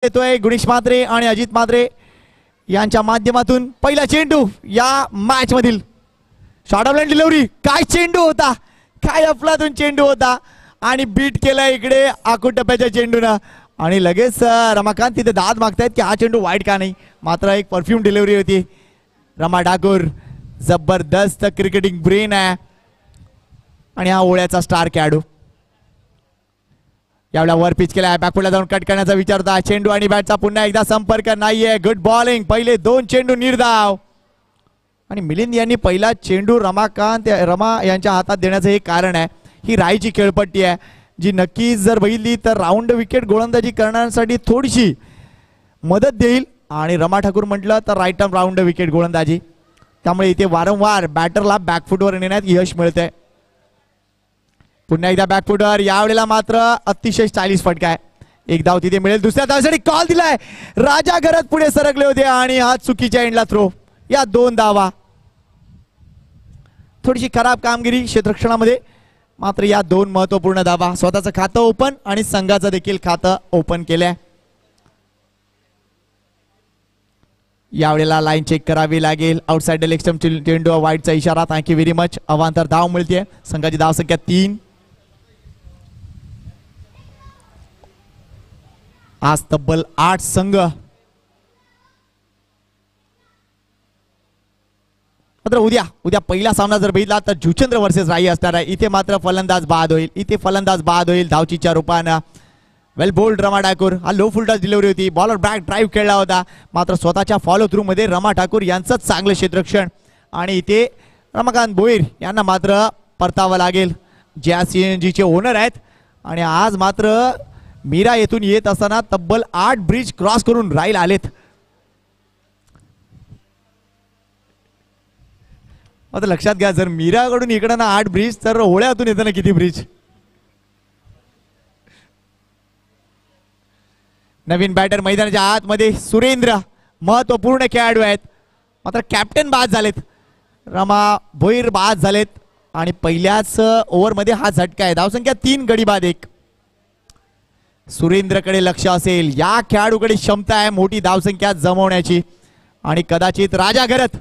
येतोय गुणेश म्हात्रे आणि अजित म्हात्रे यांच्या माध्यमातून पहिला चेंडू या मॅच मधील शॉर्ट ऑफ लाईन डिलिव्हरी. काय चेंडू होता, काय अफलातून चेंडू होता आणि बीट केला इकडे आखूड टप्प्याच्या चेंडूनं. आणि लगेच रमाकांत तिथे दाद मागतायत की हा चेंडू वाईट का नाही. मात्र एक परफ्यूम डिलिव्हरी होती. रमा ठाकूर जबरदस्त क्रिकेटिंग ब्रेन आहे आणि हा ओळ्याचा स्टार खेळाडू. यावेळेला वर पिच केला, बॅकफुटला जाऊन कट करण्याचा विचार होता. चेंडू आणि बॅटचा पुन्हा एकदा संपर्क नाहीये. गुड बॉलिंग, पहिले दोन चेंडू निर्धाव. आणि मिलिंद यांनी पहिला चेंडू रमा यांच्या हातात देण्याचं हे कारण आहे. ही राईची खेळपट्टी आहे जी नक्कीच जर बघितली तर राऊंड विकेट गोलंदाजी करण्यासाठी थोडीशी मदत देईल. आणि रमा ठाकूर म्हटलं तर राईट आर्म राऊंड विकेट गोलंदाजी, त्यामुळे इथे वारंवार बॅटरला बॅकफुटवर नेण्यात यश मिळतंय. पुन्हा एकदा बॅकफुटवर, यावेळेला मात्र अतिशय स्टायलिश फटका आहे. एक धाव तिथे मिळेल. दुसऱ्या धावसाठी कॉल दिलाय. राजा घरात पुढे सरकले होते आणि हा चुकीच्या एंडला थ्रो. या दोन धावा. थोडीशी खराब कामगिरी क्षेत्ररक्षणामध्ये, मात्र या दोन महत्वपूर्ण धावा. स्वतःचं खातं ओपन आणि संघाचं देखील खातं ओपन केलंय. यावेळेला लाईन चेक करावी लागेल. आउटसाइड लेग स्टंप चेंडू वाईडचा इशारा. Thank you very much. अवांतर धाव मिळते. संघाची धाव संख्या 3. आज तब्बल 8 संघ. मात्र उद्या पहिला सामना जर बघितला तर जुचंद्र वर्सेस राई असणार आहे. इथे मात्र फलंदाज बाद होईल. धावचीच्या रूपानं वेल बोल्ड रमा ठाकूर. हा लो फुल टच डिलिव्हरी होती. बॉलर बॅक ड्राईव्ह खेळला होता. मात्र स्वतःच्या फॉलो थ्रू मध्ये रमा ठाकूर यांचं चांगलं क्षेत्ररक्षण. आणि इथे रमाकांत भोईर यांना मात्र परतावं लागेल, जे CNG चे ओनर आहेत. आणि आज मात्र मीरा येथून येत असताना तब्बल 8 ब्रिज क्रॉस करून राईल आलेत. आता लक्षात घ्या, जर मीराकडून इकडं ना 8 ब्रिज तर ओळ्यातून येताना किती ब्रिज. नवीन बॅटर मैदानाच्या आतमध्ये सुरेंद्र महत्वपूर्ण खेळाडू आहेत. मात्र कॅप्टन बाद झालेत. रमा भोईर बाद झालेत आणि पहिल्याच ओव्हरमध्ये हा झटका आहे. धावसंख्या 3, गडी बाद 1. सुरेंद्रकडे लक्ष असेल. या खेळाडूकडे क्षमता आहे मोठी धावसंख्या जमवण्याची. आणि कदाचित राजा घरत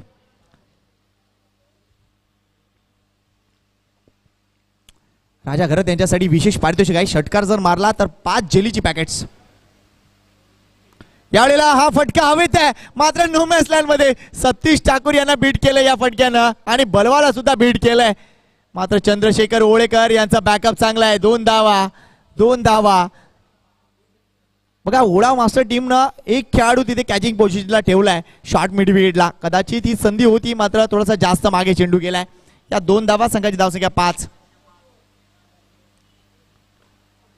यांच्यासाठी विशेष पारितोषिक आहे. षटकार जर मारला तर 5 जेलीची पॅकेट्स. यावेळेला हा फटका हवेत आहे, मात्र नो मॅच लाईन मध्ये. सतीश ठाकूर यांना बीट केलं या फटक्यानं आणि बलवाला सुद्धा बीट केलंय. मात्र चंद्रशेखर ओळेकर यांचा बॅकअप चांगला आहे. 2 धावा. बघा, ओळा मास्टर टीमनं एक खेळाडू तिथे कॅचिंग पोझिशनला ठेवलाय शॉर्ट मिड विकेटला. कदाचित ही संधी होती, मात्र थोडासा जास्त मागे चेंडू गेलाय. या 2 धावा. संघाची धावसंख्या 5.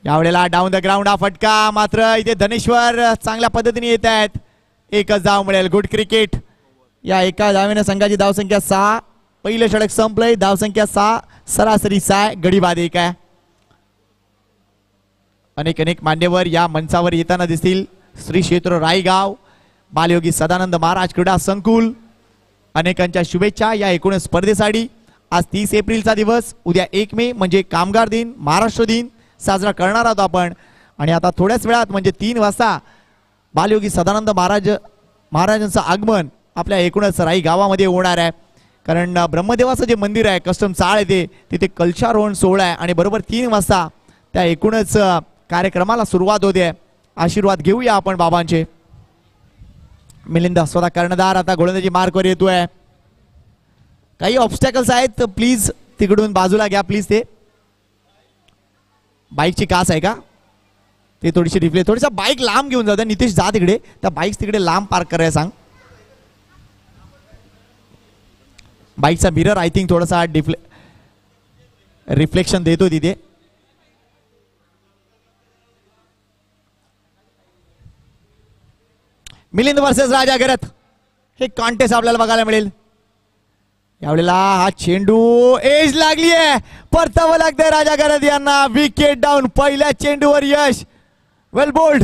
यावेळेला डाऊन द ग्राउंड हा फटका. मात्र इथे धनेश्वर चांगल्या पद्धतीने येत आहेत. 1च धाव मिळेल. Good cricket. या एका धावेने संघाची धावसंख्या 6. पहिलं षटक संपलंय. धावसंख्या 6, सरासरी 6, गडी बाद 1 आहे. अनेक मान्यवर या मंचावर येताना दिसतील. श्री क्षेत्र रायगाव बालयोगी सदानंद महाराज क्रीडा संकुल, अनेकांच्या शुभेच्छा या एकूण स्पर्धेसाठी. आज 30 एप्रिलचा दिवस. उद्या 1 मे म्हणजे कामगार दिन, महाराष्ट्र दिन साजरा करणार आहोत आपण. आणि आता थोड्याच वेळात म्हणजे 3 वाजता बालयोगी सदानंद महाराजांचं आगमन आपल्या एकूणच राई गावामध्ये होणार आहे. कारण ब्रह्मदेवाचं जे मंदिर आहे, कस्टम चाळ येते, तिथे कलशारोहण सोहळा आहे. आणि बरोबर 3 वाजता त्या एकूणच कार्यक्रमाला सुरुवात होते. आशीर्वाद घेऊया आपण बाबांचे. मिलिंद स्वतः कर्णधार आता गोलंदाजी मार्कवर येतोय. काही ऑब्स्टॅकल्स आहेत, प्लीज तिकडून बाजूला घ्या प्लीज. ते बाईकची कास आहे का ते थोडीशी रिप्ले, थोडीसा बाईक लांब घेऊन जाऊ. नितेश जा तिकडे, त्या बाईक तिकडे लांब पार्क करायला सांग. बाईकचा मिरर आय थिंक थोडासा रिफ्लेक्शन देतो तिथे. मिलिंद वर्सेस राजा घरत हे कॉन्टेस्ट आपल्याला बघायला मिळेल. यावेळेला हा चेंडू एज लागली आहे. परतावं लागतंय राजा घरत यांना. Wicket down. पहिल्या चेंडूवर यश. वेल बोल्ड.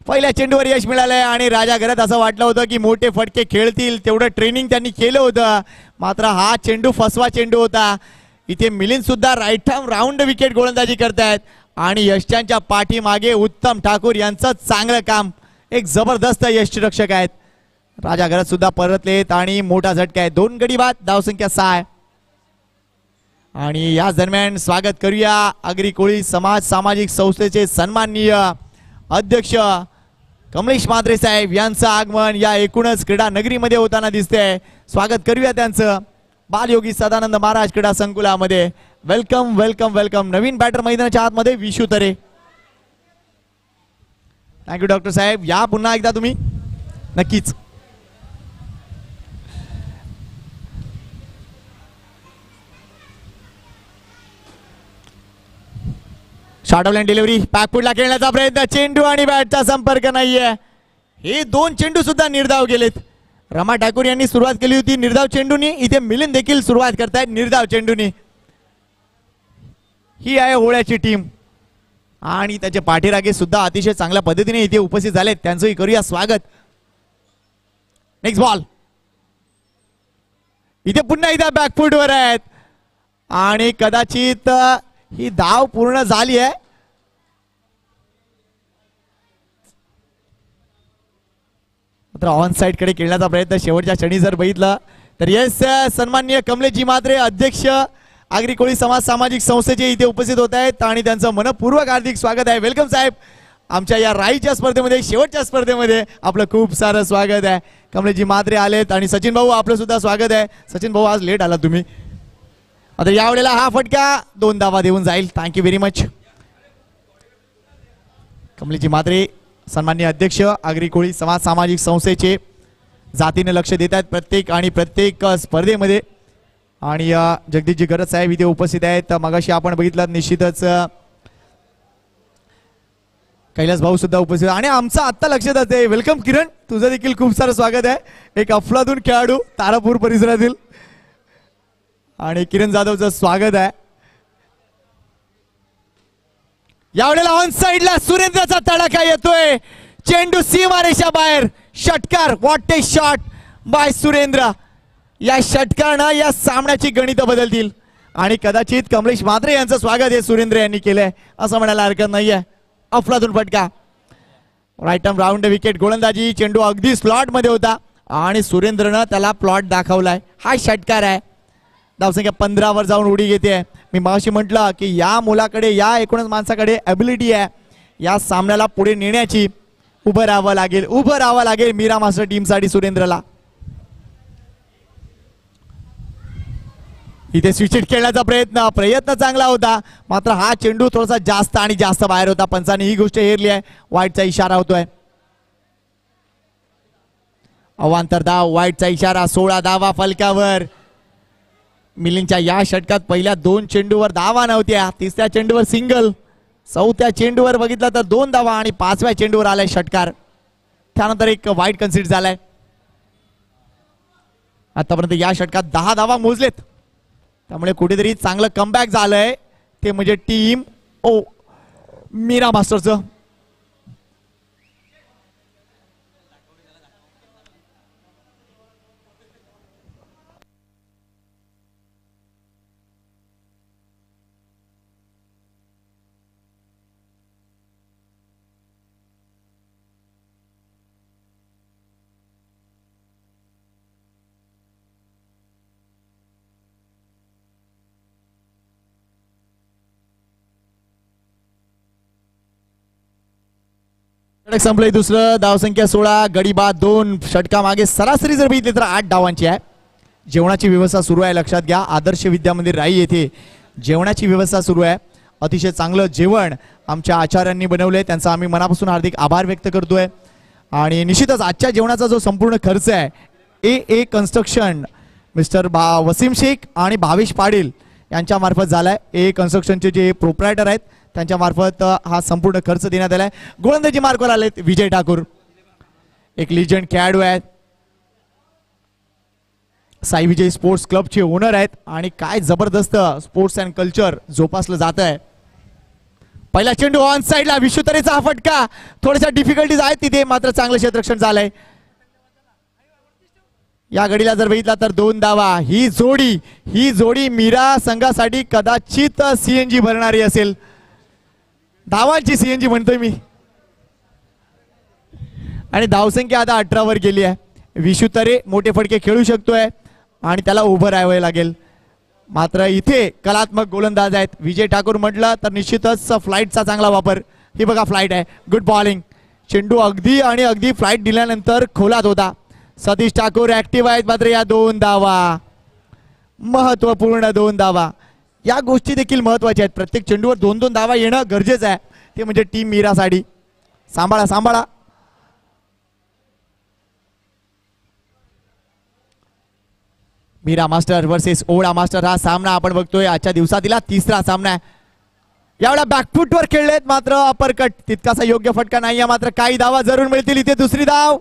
पहिल्या चेंडूवर यश मिळालंय आणि राजा घरात असं वाटलं होतं की मोठे फटके खेळतील, तेवढं ट्रेनिंग त्यांनी केलं होतं, मात्र हा चेंडू फसवा चेंडू होता. इथे मिलिंद सुद्धा राईट आर्म राऊंड विकेट गोलंदाजी करतायत आणि यशच्या पाठीमागे उत्तम ठाकूर यांचं चांगलं काम, एक जबरदस्त यष्टीरक्षक आहेत. राजा घरात सुद्धा परतलेत आणि मोठा झटका आहे. 2 गडी बाद, धावसंख्या 6 आहे. आणि याच दरम्यान स्वागत करूया आगरी कोळी समाज सामाजिक संस्थेचे सन्माननीय अध्यक्ष कमलेश म्हात्रे साहेब यांचं आगमन या एकूणच क्रीडा नगरीमध्ये होताना दिसतंय. स्वागत करूया त्यांचं बालयोगी सदानंद महाराज क्रीडा संकुलामध्ये. Welcome welcome welcome. नवीन बॅटर मैदानाच्या आतमध्ये विशू तरे. थँक्यू डॉक्टर साहेब. या पुन्हा एकदा तुम्ही नक्कीच. शॉर्ट ऑफ लाईन डिलिव्हरी, बॅकफुटला खेळण्याचा प्रयत्न, चेंडू आणि बॅटचा संपर्क नाहीये. हे 2 चेंडू सुद्धा निर्धाव गेलेत. रमा ठाकूर यांनी सुरुवात केली होती निर्धाव चेंडूनी, इथे मिलिंद देखील सुरुवात करतायत निर्धाव चेंडूनी. ही आहे होळ्याची टीम आणि त्याचे पाठीरागे सुद्धा अतिशय चांगल्या पद्धतीने इथे उपस्थित झालेत. त्यांचंही करूया स्वागत. नेक्स्ट बॉल, इथे पुन्हा एकदा बॅकफुटवर आहेत आणि कदाचित ही धाव पूर्ण झाली आहे. मात्र ऑन साइड कडे खेळण्याचा प्रयत्न शेवटच्या क्षणी जर बघितलं तर येस, सन्माननीय कमलेशजी म्हात्रे अध्यक्ष आगरी कोळी समाज सामाजिक संस्थेचे इथे उपस्थित होत आहेत आणि त्यांचं मनपूर्वक हार्दिक स्वागत आहे. वेलकम साहेब. आमच्या या राईच्या स्पर्धेमध्ये, शेवटच्या स्पर्धेमध्ये आपलं खूप सारं स्वागत आहे. कमलेशजी म्हात्रे आलेत आणि सचिन भाऊ आपलं सुद्धा स्वागत आहे. सचिन भाऊ आज लेट आला तुम्ही. आता यावेळेला हा फटका 2 धावा देऊन जाईल. Thank you very much. कमलेशजी म्हात्रे सन्माननीय अध्यक्ष आगरी कोळी समाज सामाजिक संस्थेचे जातीने लक्ष देत आहेत प्रत्येक स्पर्धेमध्ये. आणि जगदीशजी गरज साहेब इथे उपस्थित आहेत. मगाशी आपण बघितलं निश्चितच कैलास भाऊ सुद्धा उपस्थित आणि आमचं आत्ता लक्षात येते. वेलकम किरण, तुझं देखील खूप सारं स्वागत आहे. एक अफलातून खेळाडू तारापूर परिसरातील आणि किरण जाधवचं स्वागत आहे. यावेळेला ऑन साइडला सुरेंद्रचा तडाखा येतोय. चेंडू सीमारेषा बाहेर. षटकार, what A shot bye Surendra. या षटकानं या सामन्याची गणितं बदलतील आणि कदाचित कमलेश म्हात्रे यांचं स्वागत हे सुरेंद्र यांनी केलंय असं म्हणायला हरकत नाहीये. अफलातून फटका, राईट आर्म राऊंड विकेट गोलंदाजी. चेंडू अगदी स्लॉट मध्ये होता आणि सुरेंद्रनं त्याला प्लॉट दाखवलाय. हा षटकार आहे. धावसंख्या 15 वर जाऊन उडी घेते. मी मगाशी म्हटलं की या मुलाकडे, या एकूणच माणसाकडे ॲबिलिटी आहे या सामन्याला पुढे नेण्याची. उभं राहावं लागेल मीरा मास्टर टीमसाठी सुरेंद्रला. इथे स्विचिट खेळण्याचा प्रयत्न चांगला होता, मात्र हा चेंडू थोडासा जास्त आणि जास्त बाहेर होता. पंचाने ही गोष्ट हेरली आहे. वाईटचा इशारा होतोय. अवांतर धाव, वाईटचा इशारा. 16 धावा फलकावर. मिलिंदच्या या षटकात पहिल्या 2 चेंडूवर धावा नव्हत्या. 3ऱ्या चेंडूवर सिंगल, 4थ्या चेंडूवर बघितलं तर 2 धावा आणि 5व्या चेंडूवर आलाय षटकार. त्यानंतर एक वाईट कन्सिडर झालाय. आतापर्यंत या षटकात 10 धावा मोजलेत. त्यामुळे कुठेतरी चांगलं कमबॅक झालंय. ते म्हणजे टीम मीरा मास्टरचं. संपलंय दुसरं. धावसंख्या 16, गडी बाद 2. षटका मागे सरासरी जर बघितली तर 8 धावांची आहे. जेवणाची व्यवस्था सुरू आहे, लक्षात घ्या. आदर्श विद्या मंदिर राई येथे जेवणाची व्यवस्था सुरू आहे. अतिशय चांगलं जेवण आमच्या आचार्यांनी बनवलंय, त्यांचा आम्ही मनापासून हार्दिक आभार व्यक्त करतोय. आणि निश्चितच आजच्या जेवणाचा जो संपूर्ण खर्च आहे ए कन्स्ट्रक्शन मिस्टर वसीम शेख आणि भावेश पाटील यांच्या मार्फत झालाय. ए कन्स्ट्रक्शनचे जे प्रोप्रायटर आहेत त्यांच्या मार्फत हा संपूर्ण खर्च देण्यात आलाय. गोलंदाजी मार्कवर आलेत विजय ठाकूर, एक लिजंड खेळाडू आहेत. साई विजय स्पोर्ट्स क्लबचे ओनर आहेत आणि काय जबरदस्त स्पोर्ट्स अँड कल्चर जोपासलं जात आहे. पहिला चेंडू ऑन साइडला, विशुतरेचा हा फटका. थोड्याशा डिफिकल्टीज आहेत तिथे, मात्र चांगलं क्षेत्ररक्षण झालंय. या घडीला जर बघितला तर 2 धावा. ही जोडी मीरा संघासाठी कदाचित सीएनजी भरणारी असेल. धावांची सीएनजी म्हणतोय मी. आणि धावसंख्या आता 18 वर गेली आहे. विशुतरे मोठे फटके खेळू शकतोय आणि त्याला उभं राहावं लागेल. मात्र इथे कलात्मक गोलंदाज आहेत. विजय ठाकूर म्हटलं तर निश्चितच फ्लाईटचा चांगला वापर. ही बघा फ्लाईट आहे, गुड बॉलिंग. चेंडू अगदी फ्लाईट दिल्यानंतर खोलात होता. सतीश ठाकूर ऍक्टिव्ह आहेत. मात्र या 2 धावा, महत्वपूर्ण 2 धावा. या गोष्टी देखील महत्वाच्या आहेत. प्रत्येक चेंडूवर 2-2 धावा येणं गरजेचं आहे. ते म्हणजे टीम मीरासाठी. सांभाळा. मीरा मास्टर वर्सेस ओढा मास्टर हा सामना आपण बघतोय. आजच्या दिवसातीला 3रा सामना आहे. यावेळा बॅकफुटवर खेळलेत, मात्र अपरकट तितकासा योग्य फटका नाही आहे. मात्र काही धावा जरूर मिळतील. इथे दुसरी धाव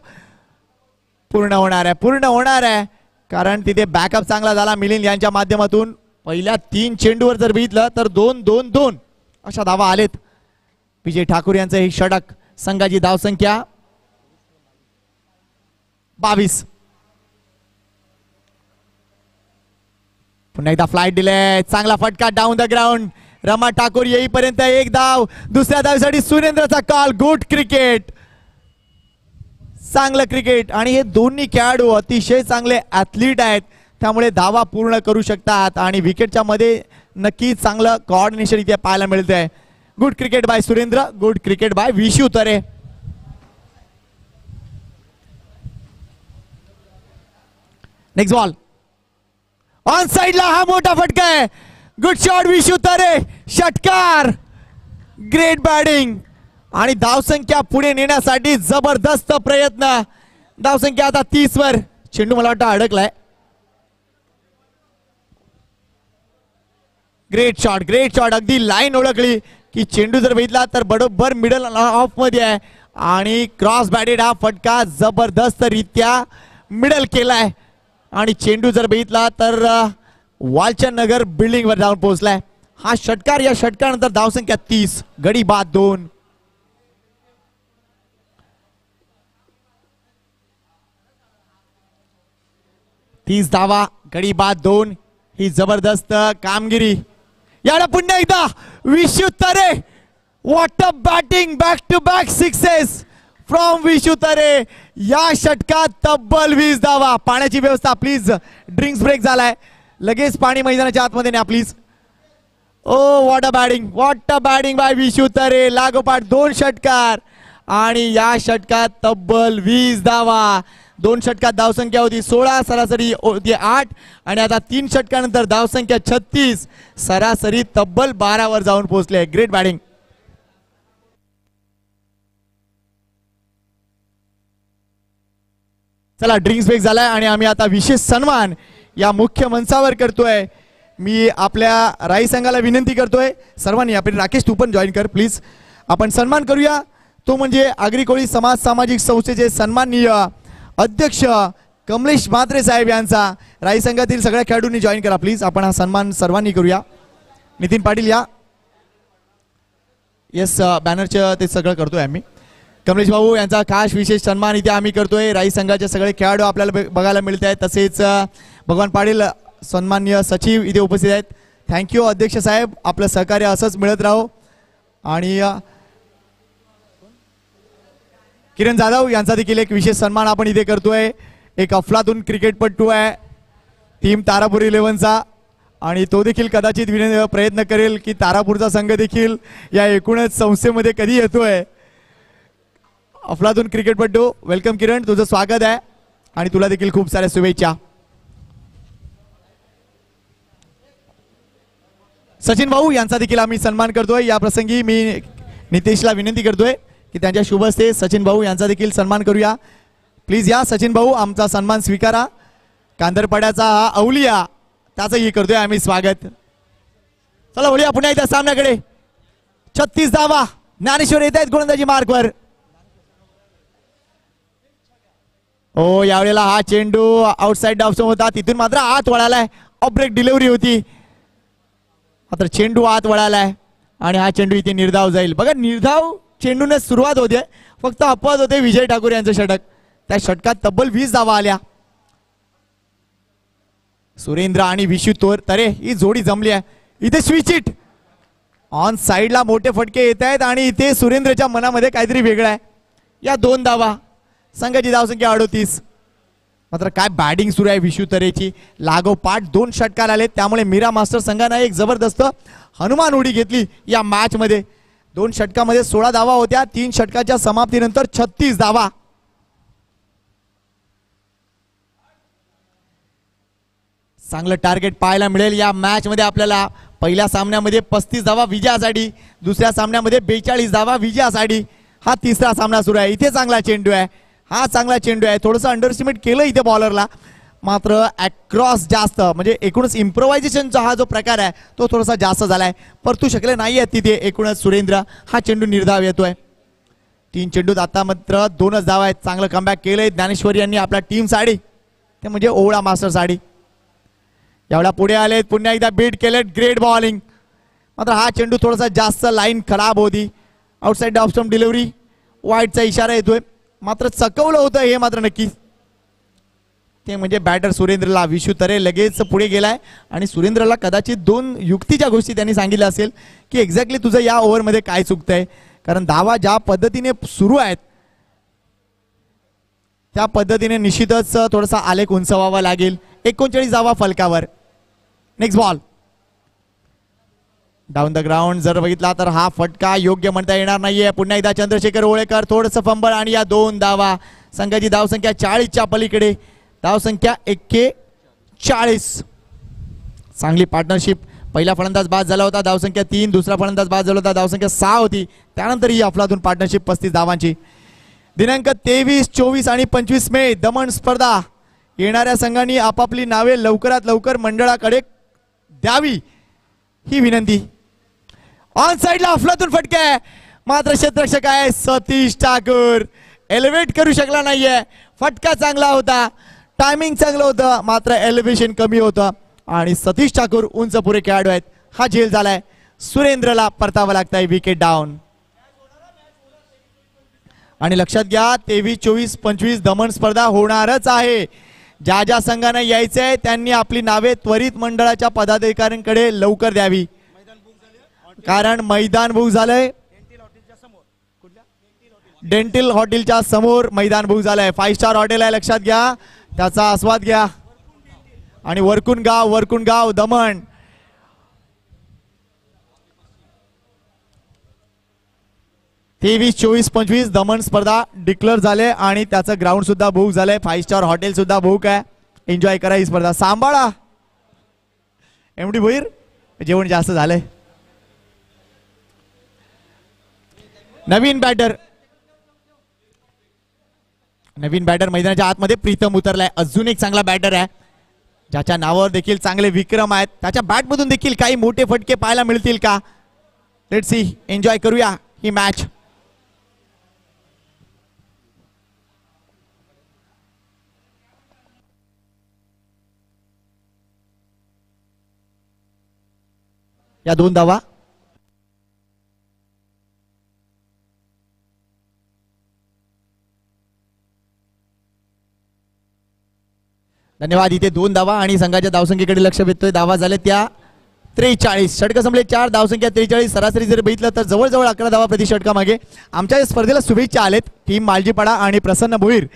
पूर्ण होणार आहे कारण तिथे बॅकअप चांगला झाला मिलिंद यांच्या माध्यमातून. पहिल्या 3 चेंडूवर जर बघितलं तर 2-2-2 अशा धावा आलेत. विजय ठाकूर यांचं हे षटक. संघाची धावसंख्या 22. पुन्हा एकदा फ्लाईट दिले, चांगला फटका down the ground. Rama Thakur येईपर्यंत 1 धाव. दुसऱ्या धावेसाठी सुरेंद्रचा कॉल. गुड क्रिकेट, चांगलं क्रिकेट. आणि हे दोन्ही खेळाडू अतिशय चांगले ऍथलीट आहेत, त्यामुळे धावा पूर्ण करू शकतात आणि विकेटच्या मध्ये नक्की चांगलं कोऑर्डिनेशन इथे पाहायला मिळतंय. Good cricket by Surendra, good cricket by Vishutare. Next ball on साइडला, हा मोठा फटका आहे. गुड शॉट विशुतरे, षटकार, ग्रेट बॅटिंग. आणि धावसंख्या पुढे नेण्यासाठी जबरदस्त प्रयत्न. धावसंख्या आता 30 वर. चेंडू मला वाटतं अडकलाय. Great shot. अगदी लाईन ओळखली की चेंडू जर बघितला तर बरोबर मिडल ऑफ मध्ये आहे आणि क्रॉस बॅटेड हा फटका जबरदस्त रित्या मिडल केलाय. आणि चेंडू जर बघितला तर वालचंद नगर बिल्डिंग वर जाऊन पोहोचलाय. हा षटकार. या षटकानंतर धावसंख्या 30, गडी बाद 2. धावा, गडी बाद 2. ही जबरदस्त कामगिरी. याला पुन्हा एकदा Vishutare. What a batting, back to back 6 from Vishutare. या षटकात तब्बल 20 धावा. पाण्याची व्यवस्था प्लीज. ड्रिंक्स ब्रेक झालाय, लगेच पाणी मैदानाच्या आतमध्ये न्या please. Oh what a batting by Vishutare. लागोपाठ 2 षटकार आणि या षटकात तब्बल 20 धावा. 2 षटकात धावसंख्या होती 16, सरासरी होती 8 आणि आता 3 षटकानंतर धावसंख्या 36, सरासरी तब्बल 12 वर जाऊन पोहोचले. Great batting. चला ड्रिंक्स ब्रेक झालाय आणि आम्ही आता विशेष सन्मान या मुख्य मंचावर करतोय. मी आपल्या राई संघाला विनंती करतोय, सर्वांनी आपण राकेश तू पण जॉईन कर प्लीज. आपण सन्मान करूया. तो म्हणजे आगरी कोळी समाज सामाजिक संस्थेचे सन्माननीय अध्यक्ष कमलेश म्हात्रे साहेब यांचा. राई संघातील सगळ्या खेळाडूंनी जॉईन करा प्लीज. आपण हा सन्मान सर्वांनी करूया. नितीन पाटील या. येस, बॅनरचं ते सगळं करतोय आम्ही. कमलेश भाऊ यांचा खास विशेष सन्मान इथे आम्ही करतोय. राई संघाचे सगळे खेळाडू आपल्याला बघायला मिळत आहेत. तसेच भगवान पाटील सन्माननीय सचिव इथे उपस्थित आहेत. थँक्यू अध्यक्ष साहेब, आपलं सहकार्य असंच मिळत राहो. आणि किरण जाधव यांचा देखील एक विशेष सन्मान आपण इथे करतोय. एक अफलातून क्रिकेटपटू आहे टीम तारापूर 11चा आणि तो देखील कदाचित प्रयत्न करेल की तारापूरचा संघ देखील या एकूणच संस्थेमध्ये कधी येतोय. अफलातून क्रिकेटपटू, वेलकम किरण, तुझं स्वागत आहे आणि तुला देखील खूप साऱ्या शुभेच्छा. सचिन भाऊ यांचा देखील आम्ही सन्मान करतोय. या प्रसंगी मी नितेशला विनंती करतोय की त्यांच्या शुभ हस्ते सचिन भाऊ यांचा देखील सन्मान करूया. प्लीज या सचिन भाऊ, आमचा सन्मान स्वीकारा. कांदरपाड्याचा हा अवलिया, त्याचंही करतोय आम्ही स्वागत. चला वळूया पुन्हा एकदा सामन्याकडे. 36 धावा. ज्ञानेश्वर येत आहेत गोलंदाजी मार्कवर. हो, यावेळेला हा चेंडू आउटसाइड ऑप्शन होता, तिथून मात्र आत वळालाय. ऑफ ब्रेक डिलिव्हरी होती, मात्र चेंडू आत वळालाय. आणि हा चेंडू इथे निर्धाव जाईल. बघा निर्धाव चेंडूने सुरुवात होते, फक्त अपवाद होते विजय ठाकूर यांचं षटक. त्या षटकात तब्बल 20 धावा आल्या. सुरेंद्र आणि विशू तरे ही जोडी जमली आहे. इथे स्विच इट ऑन साइडला मोठे फटके येत आहेत आणि इथे सुरेंद्रच्या मनामध्ये काहीतरी वेगळं आहे. या 2 धावा, संघाची धावसंख्या 38. मात्र काय बॅटिंग सुरू आहे विशू तरेची. लागोपाठ 2 षटकार आले, त्यामुळे मीरा मास्टर संघानं एक जबरदस्त हनुमान उडी घेतली या मॅच मध्ये. 2 षटकामध्ये 16 धावा होत्या. 3 षटकाच्या समाप्तीनंतर 36 धावा. चांगलं टार्गेट पाहायला मिळेल या मॅच मध्ये आपल्याला. पहिल्या सामन्यामध्ये 35 धावा विजयासाठी, दुसऱ्या सामन्यामध्ये 42 धावा विजयासाठी. हा तिसरा सामना सुरू आहे. इथे चांगला चेंडू आहे, हा चांगला चेंडू आहे. थोडंसं अंडरस्टिमेट केलं इथे बॉलरला, मात्र अक्रॉस जास्त, म्हणजे एकूणच इम्प्रोव्हायझेशनचा हा जो प्रकार आहे तो थोडासा जास्त झालाय. परतू शकले नाही आहेत तिथे एकूणच सुरेंद्र. हा चेंडू निर्धाव येतोय. 3 चेंडूत आता मात्र 2च धावा आहेत. चांगलं कमबॅक केलंय ज्ञानेश्वरी यांनी आपल्या टीम साठी, ते म्हणजे ओवळा मास्टर साठी. एवढा पुढे आले, पुन्हा एकदा बीट केले. Great bowling. मात्र हा चेंडू थोडासा जास्त लाईन खराब होती. आउटसाइड ऑफ स्टंप डिलिव्हरी, वाईटचा इशारा येतोय. मात्र चकवलं होतं हे मात्र नक्कीच, ते म्हणजे बॅटर सुरेंद्रला. विशू तरे लगेच पुढे गेलाय आणि सुरेंद्रला कदाचित 2 युक्तीच्या गोष्टी त्यांनी सांगितल्या असेल की एक्झॅक्टली तुझं या ओव्हरमध्ये काय चुकतंय. कारण धावा ज्या पद्धतीने सुरू आहेत त्या पद्धतीने निश्चितच थोडासा आलेख उंचवावा लागेल. 39 धावा फलकावर. Next ball down the ground. जर बघितला तर हा फटका योग्य म्हणता येणार नाहीये. पुन्हा एकदा चंद्रशेखर ओळेकर, थोडंसं फंबल आणि या 2 धावा. संघाची धावसंख्या 40च्या पलीकडे. धावसंख्या 41. चांगली पार्टनरशिप. पहिला फलंदाज बाद झाला होता, धावसंख्या 3. दुसरा फलंदाज बाद झाला होता, धावसंख्या 6 होती. त्यानंतर ही अफलातून पार्टनरशिप 35 धावांची. दिनांक 23, 24 आणि 25 मे दमण स्पर्धा. येणाऱ्या संघांनी आपापली नावे लवकरात लवकर मंडळाकडे द्यावी ही विनंती. ऑन साइडला अफलातून फटके आहे, मात्र क्षेत्ररक्षक आहे सतीश ठाकूर. एलिव्हेट करू शकला नाहीये. फटका चांगला होता, टायमिंग चांगलं होतं, मात्र एलिव्हेशन कमी होतं आणि सतीश ठाकूर उंच पुरे खेळाडू आहेत. हा झेल झालाय. सुरेंद्रला परतावं लागतंय. Wicket down. आणि लक्षात घ्या 23, 24, 25 दमण स्पर्धा होणारच आहे. ज्या ज्या संघांना यायचंय त्यांनी आपली नावे त्वरित मंडळाच्या पदाधिकाऱ्यांकडे लवकर द्यावी, कारण मैदान बुक झालंय. डेंटल हॉटेलच्या समोर मैदान बुक झालंय. 5 स्टार हॉटेल आहे, लक्षात घ्या, त्याचा आस्वाद घ्या. आणि वरकुंड गाव दमण. तेवीस, 24, 25 दमण स्पर्धा डिक्लेअर झाले आणि त्याचं ग्राउंड सुद्धा बुक झालंय. 5 स्टार हॉटेल सुद्धा बुक आहे. एन्जॉय करा ही स्पर्धा. सांभाळा एमडी भोईर, जेवण जास्त झालंय. नवीन बॅटर मैदानाच्या आतमध्ये प्रीतम उतरलाय. अजून एक चांगला बॅटर आहे ज्याच्या नावावर देखील चांगले विक्रम आहेत. त्याच्या बॅटमधून देखील काही मोठे फटके पाहायला मिळतील का? Let's see. एन्जॉय करूया ही मॅच. या 2 धावा. धन्यवाद. इथे 2 धावा आणि संघाच्या धावसंख्येकडे लक्ष वेधतोय. धावा झाले त्या 43. षटक संपले 4, धावसंख्या 43. सरासरी जर बघितलं तर जवळजवळ 11 धावा प्रति षटका मागे. आमच्या स्पर्धेला शुभेच्छा आलेत. टीम मालजीपाडा आणि प्रसन्न भोईर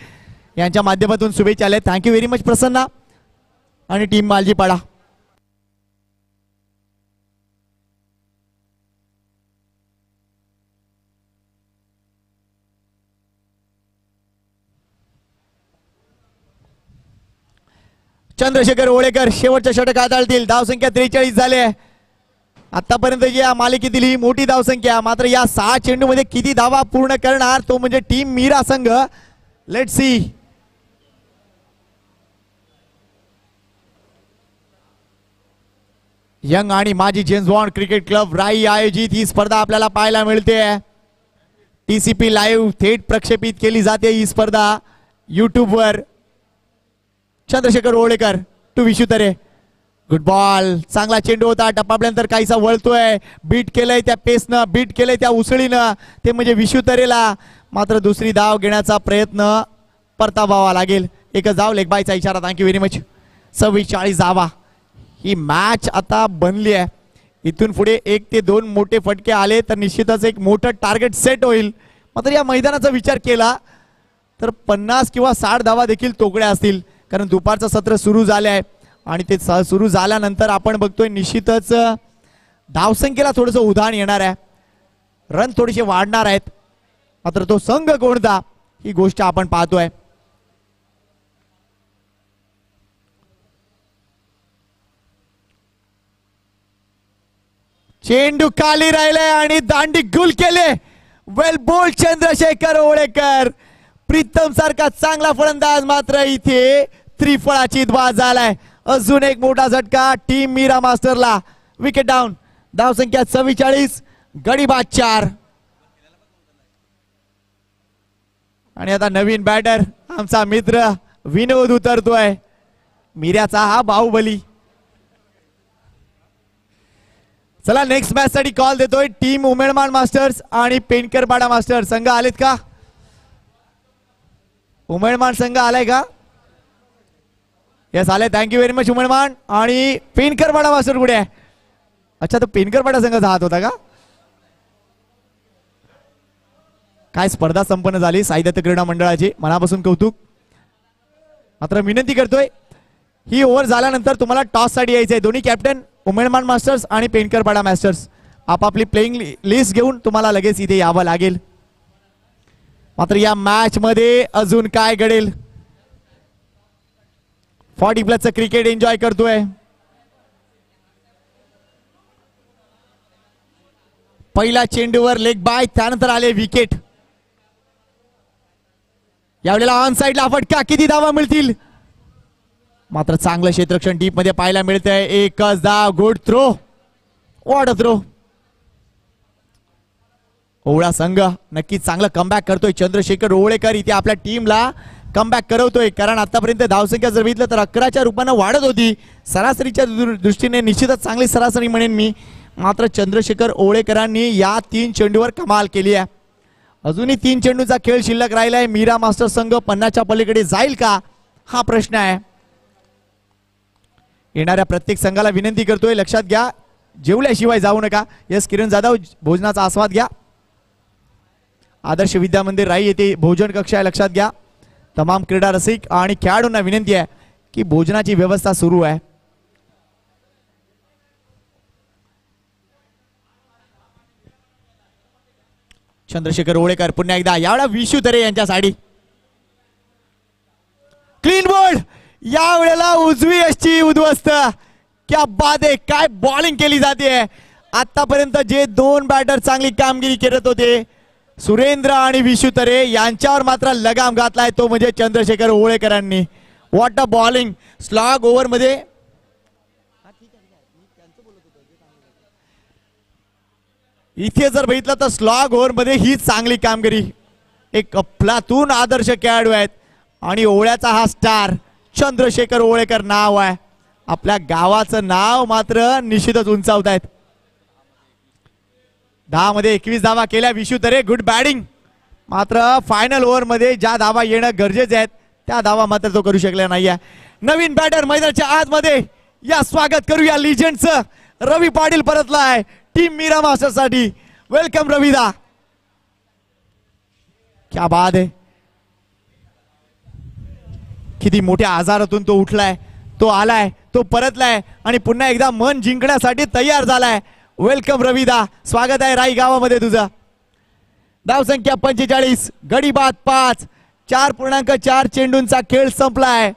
यांच्या माध्यमातून शुभेच्छा आलेत. थँक्यू व्हेरी मच प्रसन्न आणि टीम मालजीपाडा. चंद्रशेखर ओळेकर शेवटच्या षटक हाताळतील. धावसंख्या 43 झाले. आतापर्यंत या मालिकेतील ही मोठी धावसंख्या. मात्र या 6 चेंडू मध्ये किती धावा पूर्ण करणार तो म्हणजे टीम मीरा संघ. Let's see. यंग आणि माजी जेम्स बॉन्ड क्रिकेट क्लब राई आयोजित ही स्पर्धा आपल्याला पाहायला मिळते. टीसीपी लाईव्ह थेट प्रक्षेपित केली जाते ही स्पर्धा YouTube वर. Chandrashekhar Olekar to Vishu Tare. Good ball, चांगला चेंडू होता, टप्पाल्यानंतर काहीसा वळतोय, बीट केलंय त्या पेसनं, बीट केलंय त्या उसळीनं, ते म्हणजे विशू तरेला. मात्र दुसरी धाव घेण्याचा प्रयत्न परतावावा लागेल. एकच धाव, लेग बायचा इशारा. Thank you very much. 26-40 धावा. ही मॅच आता बनली आहे. इथून पुढे 1 ते 2 मोठे फटके आले तर निश्चितच एक मोठं टार्गेट सेट होईल. मात्र या मैदानाचा विचार केला तर 50 किंवा 60 धावा देखील तोकड्या असतील, कारण दुपारचं सत्र सुरू झाले आहे आणि ते सुरू झाल्यानंतर आपण बघतोय निश्चितच धावसंख्येला थोडंसं उधाण येणार आहे, रन थोडेसे वाढणार आहेत. मात्र तो संघ कोणता ही गोष्ट आपण पाहतोय. चेंडू खाली राहिले आणि दांडी गुल केले. वेल बोल्ड चंद्रशेखर ओळेकर. प्रीतम सारखा चांगला फलंदाज मात्र इथे त्रिफळाची बाद झालाय. अजून एक मोठा झटका team Meera master. Wicket down. धाव संख्या 44, गडी बाद 4. आणि आता नवीन बॅटर आमचा मित्र विनोद उतरतोय. मीराचा हा बाहुबली. चला नेक्स्ट मॅच साठी कॉल देतोय. टीम उमेदमान मास्टर्स आणि पेनकरपाडा मास्टर्स संघ आलेत का? उमेदमान संघ आलाय का? यस आले. Thank you very much Umedman. आणि पेनकरपाडा मास्टर कुठे आहे? अच्छा, तो पेनकरपाडा संघ जात होता का? काय स्पर्धा संपन्न झाली साईदत्त क्रीडा मंडळाची, मनापासून कौतुक. मात्र विनंती करतोय ही ओव्हर झाल्यानंतर तुम्हाला टॉस साठी यायचंय. दोन्ही कॅप्टन उमेदमान मास्टर्स आणि पेनकरपाडा मास्टर्स आपापली प्लेइंग लिस्ट घेऊन तुम्हाला लगेच इथे यावं लागेल. मात्र या मॅच मध्ये अजून काय घडेल? 40+ क्रिकेट एन्जॉय करतोय. पहिल्या चेंडूवर लेग बाय, त्यानंतर आले विकेट. यावेळेला ऑन साइडला फटका. किती धावा मिळतील? मात्र चांगलं क्षेत्ररक्षण डीप मध्ये पाहायला मिळतंय. एकच धाव. Good throw. What a throw. Ovla संघ नक्कीच चांगलं कमबॅक करतोय. चंद्रशेखर ओवळेकर इथे आपल्या टीमला कमबॅक करवतोय, कारण आतापर्यंत धावसंख्या जर बघितलं तर 11च्या रूपाने वाढत होती. सरासरीच्या दृष्टीने निश्चितच चांगली सरासरी म्हणेन मी. मात्र चंद्रशेखर ओवळेकरांनी या 3 चेंडूवर कमाल केली आहे. अजूनही 3 चेंडूचा खेळ शिल्लक राहिलाय. मीरा मास्टर संघ 50च्या पलीकडे जाईल का हा प्रश्न आहे. येणाऱ्या प्रत्येक संघाला विनंती करतोय, लक्षात घ्या जेवल्याशिवाय जाऊ नका. यस किरण जाधव, भोजनाचा आस्वाद घ्या. आदर्श विद्या मंदिर राई येथे भोजन कक्ष आहे, लक्षात घ्या. तमाम क्रीडा रसिक आणि खेळाडूंना विनंती आहे की भोजनाची व्यवस्था सुरू आहे. चंद्रशेखर ओळेकर पुन्हा एकदा, यावेळा विशू तरे यांच्यासाठी क्लीन बोल्ड. या वेळेला उजवी अशी उद्ध्वस्त. क्या बात आहे, काय बॉलिंग केली जाते. आतापर्यंत जे 2 बॅटर चांगली कामगिरी करत होते, सुरेंद्र आणि विशू तरे, यांच्यावर मात्र लगाम घातलाय तो म्हणजे चंद्रशेखर ओवळेकरांनी. What a bowling. Slog over मध्ये इथे जर बघितलं तर स्लॉग ओव्हर मध्ये ही चांगली कामगिरी. एक अफलातून आदर्श खेळाडू आहेत आणि ओवळ्याचा हा स्टार चंद्रशेखर ओवळेकर नाव आहे. आपल्या गावाचं नाव मात्र निश्चितच उंचावत आहेत. 10 मध्ये 21 धावा केल्या विशू तरे. Good batting. मात्र फायनल ओव्हर मध्ये ज्या धावा येणं गरजेचे आहेत त्या धावा मात्र तो करू शकला नाहीये. नवीन बॅटर मैदानाच्या आतमध्ये. या स्वागत करूया लिजेंडचं. रवी पाटील परतलाय टीम मीरा मास्टर साठी. वेलकम रविदा. क्या बात आहे. किती मोठ्या आजारातून तो उठलाय, तो आलाय, तो परतलाय आणि पुन्हा एकदा मन जिंकण्यासाठी तयार झालाय. वेलकम रविदा, स्वागत आहे राई गावामध्ये तुझं. धाव संख्या 45, गडी बाद 5. 4.4 चेंडूंचा खेळ संपलाय.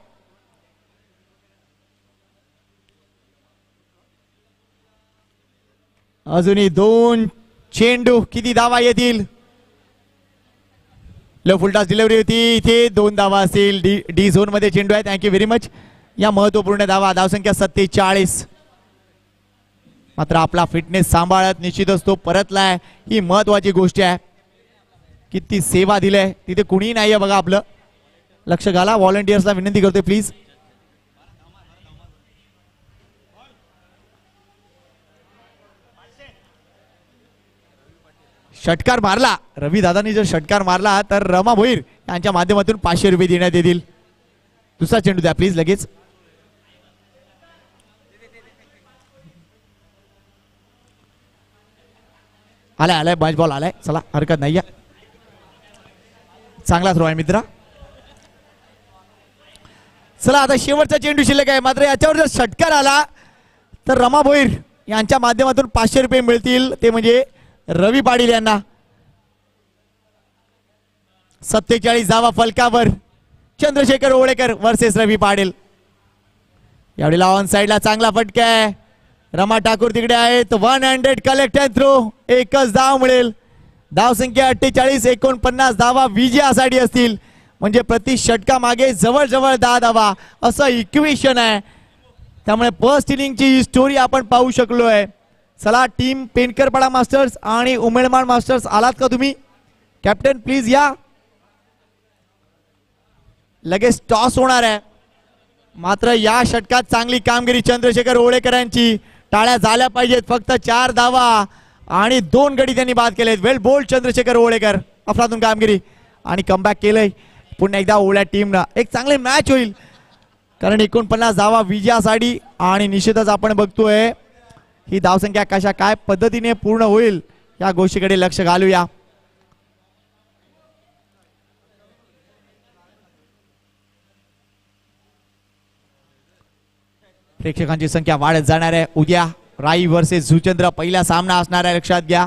अजूनही 2 चेंडू. किती धावा येतील? लो फुलटॉस डिलिव्हरी होती, इथे 2 धावा असतील. डी झोन मध्ये चेंडू आहे. Thank you very much. या महत्वपूर्ण धावा. धावसंख्या 47. मात्र आपला फिटनेस सांभाळत निश्चितच तो परतलाय, ही महत्वाची गोष्ट आहे. किती सेवा दिली तिथे कुणीही नाहीये बघा. आपलं लक्ष घाला. व्हॉलंटियर्सला विनंती करतोय प्लीज. षटकार मारला, रवी दादांनी जर षटकार मारला तर रमा भोईर यांच्या माध्यमातून 500 रुपये देण्यात येतील. दुसरा चेंडू द्या प्लीज लगेच. आलाय आलाय बंच बॉल आलाय, चला हरकत नाही. चांगला थ्रो आहे मित्रा. चला आता शेवटचा चेंडू शिल्लक आहे, मात्र याच्यावर जर षटकार आला तर रमा भोईर यांच्या माध्यमातून 500 रुपये मिळतील, ते म्हणजे रवी पाटील यांना. 47 धावा फलकावर चंद्रशेखर ओळेकर वर्सेस रवी पाटील. यावेळेला ऑन साइडला चांगला फटका आहे, रमा ठाकूर तिकडे आहेत. 100 कलेक्ट अँड थ्रो, एकच धाव मिळेल. धाव संख्या 48, 49 धावा विजयासाठी असतील, म्हणजे प्रति षटका मागे जवळजवळ 10 धावा असं इक्वेशन आहे. त्यामुळे फर्स्ट इनिंगची ही स्टोरी आपण पाहू शकलोय. चला टीम पेनकरपाडा मास्टर्स आणि उमेदमाड मास्टर्स आलात का तुम्ही? कॅप्टन प्लीज या. लगेच टॉस होणार आहे, मात्र या षटकात चांगली कामगिरी चंद्रशेखर ओळेकरांची. टाळ्या झाल्या पाहिजेत. फक्त 4 धावा आणि 2 गडी त्यांनी बाद केलेत. वेल बोल्ड चंद्रशेखर ओळेकर, अफलातून कामगिरी आणि कमबॅक केलंय पुन्हा एकदा ओळ्या टीमनं. एक चांगली मॅच होईल, कारण 49 धावा विजयासाठी. आणि निश्चितच आपण बघतोय ही धावसंख्या कशा काय पद्धतीने पूर्ण होईल या गोष्टीकडे लक्ष घालूया. प्रेक्षकांची संख्या वाढत जाणार आहे. उद्या राई वर्सेस झुचंद्र पहिला सामना असणार आहे, लक्षात घ्या.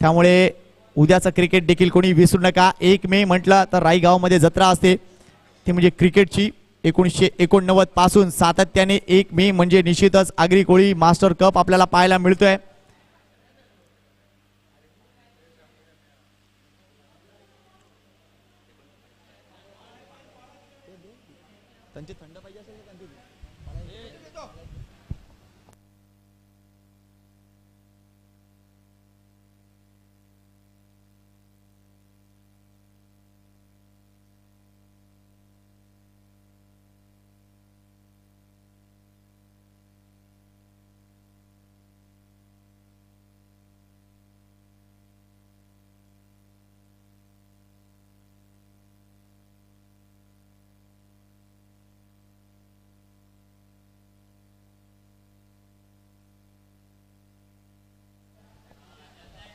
त्यामुळे उद्याचं क्रिकेट देखील कोणी विसरू नका. 1 मे म्हटलं तर राई गावामध्ये जत्रा असते, ती म्हणजे क्रिकेटची. 1989 पासून सातत्याने 1 मे म्हणजे निश्चितच आगरी कोळी मास्टर कप आपल्याला पाहायला मिळतोय.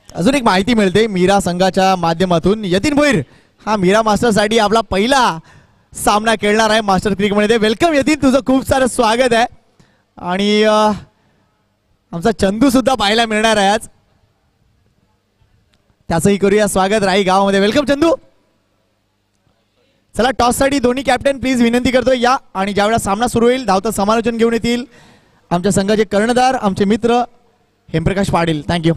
अजून एक माहिती मिळते मीरा संघाच्या माध्यमातून. यतीन भोईर हा मीरा मास्टर साठी आपला पहिला सामना खेळणार आहे मास्टर क्रिकेट मध्ये. वेलकम यतीन, तुझं खूप सारं स्वागत आहे. आणि आमचा चंदू सुद्धा पाहायला मिळणार आहे आज, त्याचंही करूया स्वागत राई गावामध्ये. वेलकम चंदू. चला टॉस साठी दोन्ही कॅप्टन प्लीज विनंती करतोय या. आणि ज्यावेळेला सामना सुरू होईल धावतं समालोचन घेऊन येतील आमच्या संघाचे कर्णधार आमचे मित्र हेमप्रकाश पाटील. थँक्यू.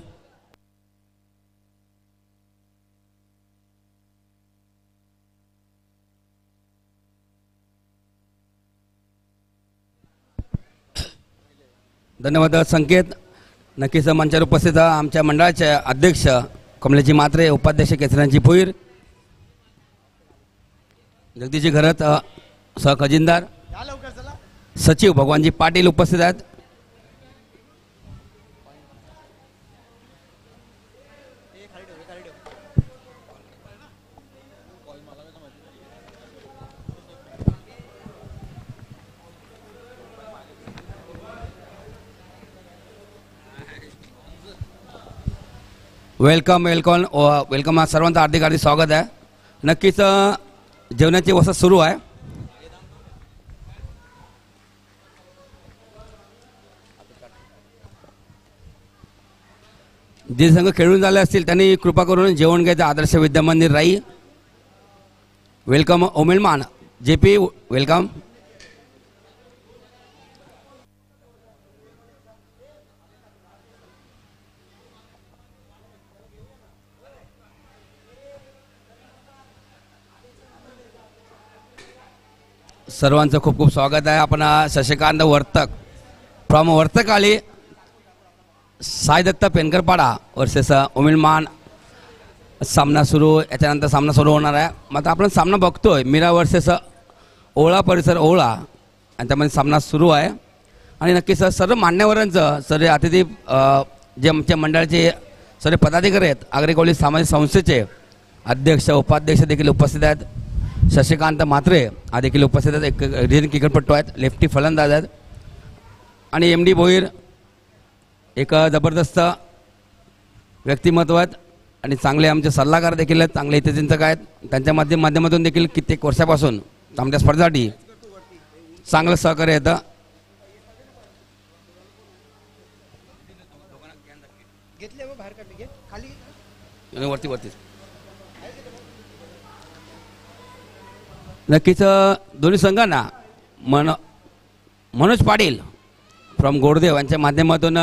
धन्यवाद संकेत. नक्कीच मंचावर उपस्थित आमच्या मंडळाचे अध्यक्ष कमलेजी म्हात्रे, उपाध्यक्ष केसरांची भोईर, जगदीशजी घरत सह खजिनदार, सचिव भगवानजी पाटील उपस्थित आहेत. वेलकम वेलकम वेलकम सर्वांचं हार्दिक हार्दिक स्वागत आहे. नक्कीच जेवणाची वसत सुरू आहे. जे संघ खेळून झाले असतील त्यांनी कृपा करून जेवण घ्यायचं. आदर्श Vidya Mandir Rai. Welcome Omelman JP, welcome. सर्वांचं खूप खूप स्वागत आहे. आपण शशिकांत वर्तक फ्रॉम वर्तकाळी, साई दत्त पेनकरपाडा वर्सेस उमिलमान सामना सुरू. याच्यानंतर सामना सुरू होणार आहे. मग आपण सामना बघतोय मीरा वर्सेस ओळा परिसर ओळा, आणि त्यामध्ये सामना सुरू आहे. आणि नक्कीच सर्व मान्यवरांचं सर्व अतिथी जे आमच्या मंडळाचे सर्व पदाधिकारी आहेत. आगरी कोळी सामाजिक संस्थेचे अध्यक्ष उपाध्यक्ष देखील उपस्थित आहेत. शशिकांत म्हात्रे हा देखील उपस्थित आहेत. एक रीजन क्रिकेटपटू आहेत, लेफ्टी फलंदाज आहेत. आणि एम डी भोईर एक जबरदस्त व्यक्तिमत्व आहेत आणि चांगले आमचे सल्लागार देखील आहेत, चांगले हितचिंतक आहेत. त्यांच्या माध्यमातून देखील कित्येक वर्षापासून आमच्या स्पर्धेसाठी चांगलं सहकार्य येतं. वरती वरती नक्कीच दोन्ही संघांना मनोज पाटील फ्रॉम गोडदेव यांच्या माध्यमातून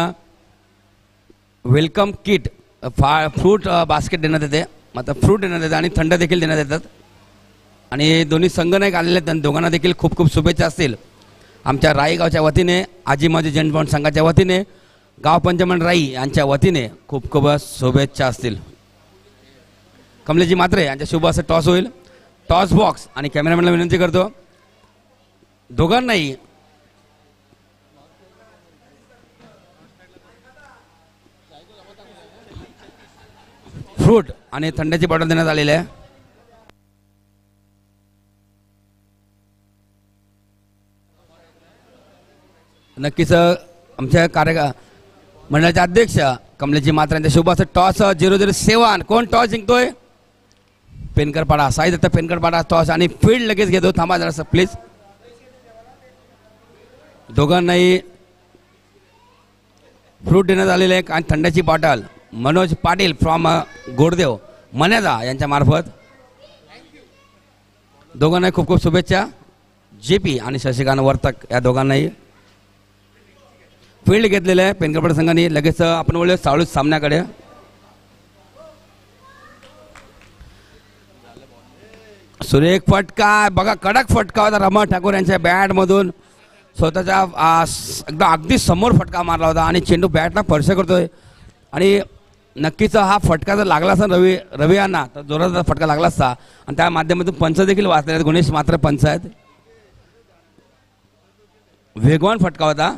वेलकम किट फ्रूट बास्केट देण्यात येते. मात्र फ्रूट देण्यात येते आणि थंड देखील देण्यात येतात. आणि दोन्ही संघ नाही आलेले आहेत, दोघांना देखील खूप खूप शुभेच्छा असतील आमच्या राईगावच्या वतीने, आजी माजी जैन भवन संघाच्या वतीने, गाव पंचमन राई यांच्या वतीने खूप खूप शुभेच्छा असतील. कमलेशजी म्हात्रे यांच्या शुभ असं टॉस होईल. टॉस बॉक्स आणि कॅमेरामॅनला विनंती करतो दोघांनाही फ्रूट आणि थंड्याची बॉटल देण्यात आलेली आहे. नक्कीच आमच्या मंडळाचे अध्यक्ष कमलेशजी म्हात्रे यांच्या शुभ असं टॉस 007. कोण टॉस जिंकतोय? पेनकरपाडा. साई दत्त पेनकरपाडा टॉस आणि फील्ड लगेच घेतो. थांबा जरा प्लीज. दोघांनाही फ्रूट देण्यात आलेले आहे आणि थंड्याची बॉटल मनोज पाटील फ्रॉम गोडदेव मन्यादा यांच्या मार्फत. दोघांनाही खूप खूप शुभेच्छा. JP आणि शशिकांत वर्तक या दोघांनाही फील्ड घेतलेलं आहे पेनकरपाडा संघाने. लगेच आपण बोलूया साळू सामन्याकडे. सुरेख फटका बघा, कडक फटका होता रमा ठाकूर यांच्या बॅटमधून. स्वतःच्या एकदम अगदी समोर फटका मारला होता आणि चेंडू बॅटला स्पर्श करतोय. आणि नक्कीच हा फटका जर लागला असता रवी यांना तर जोराचा फटका लागला असता. आणि त्या माध्यमातून पंच देखील वाचले आहेत. गुणेश मात्र पंच आहेत. वेगवान फटका होता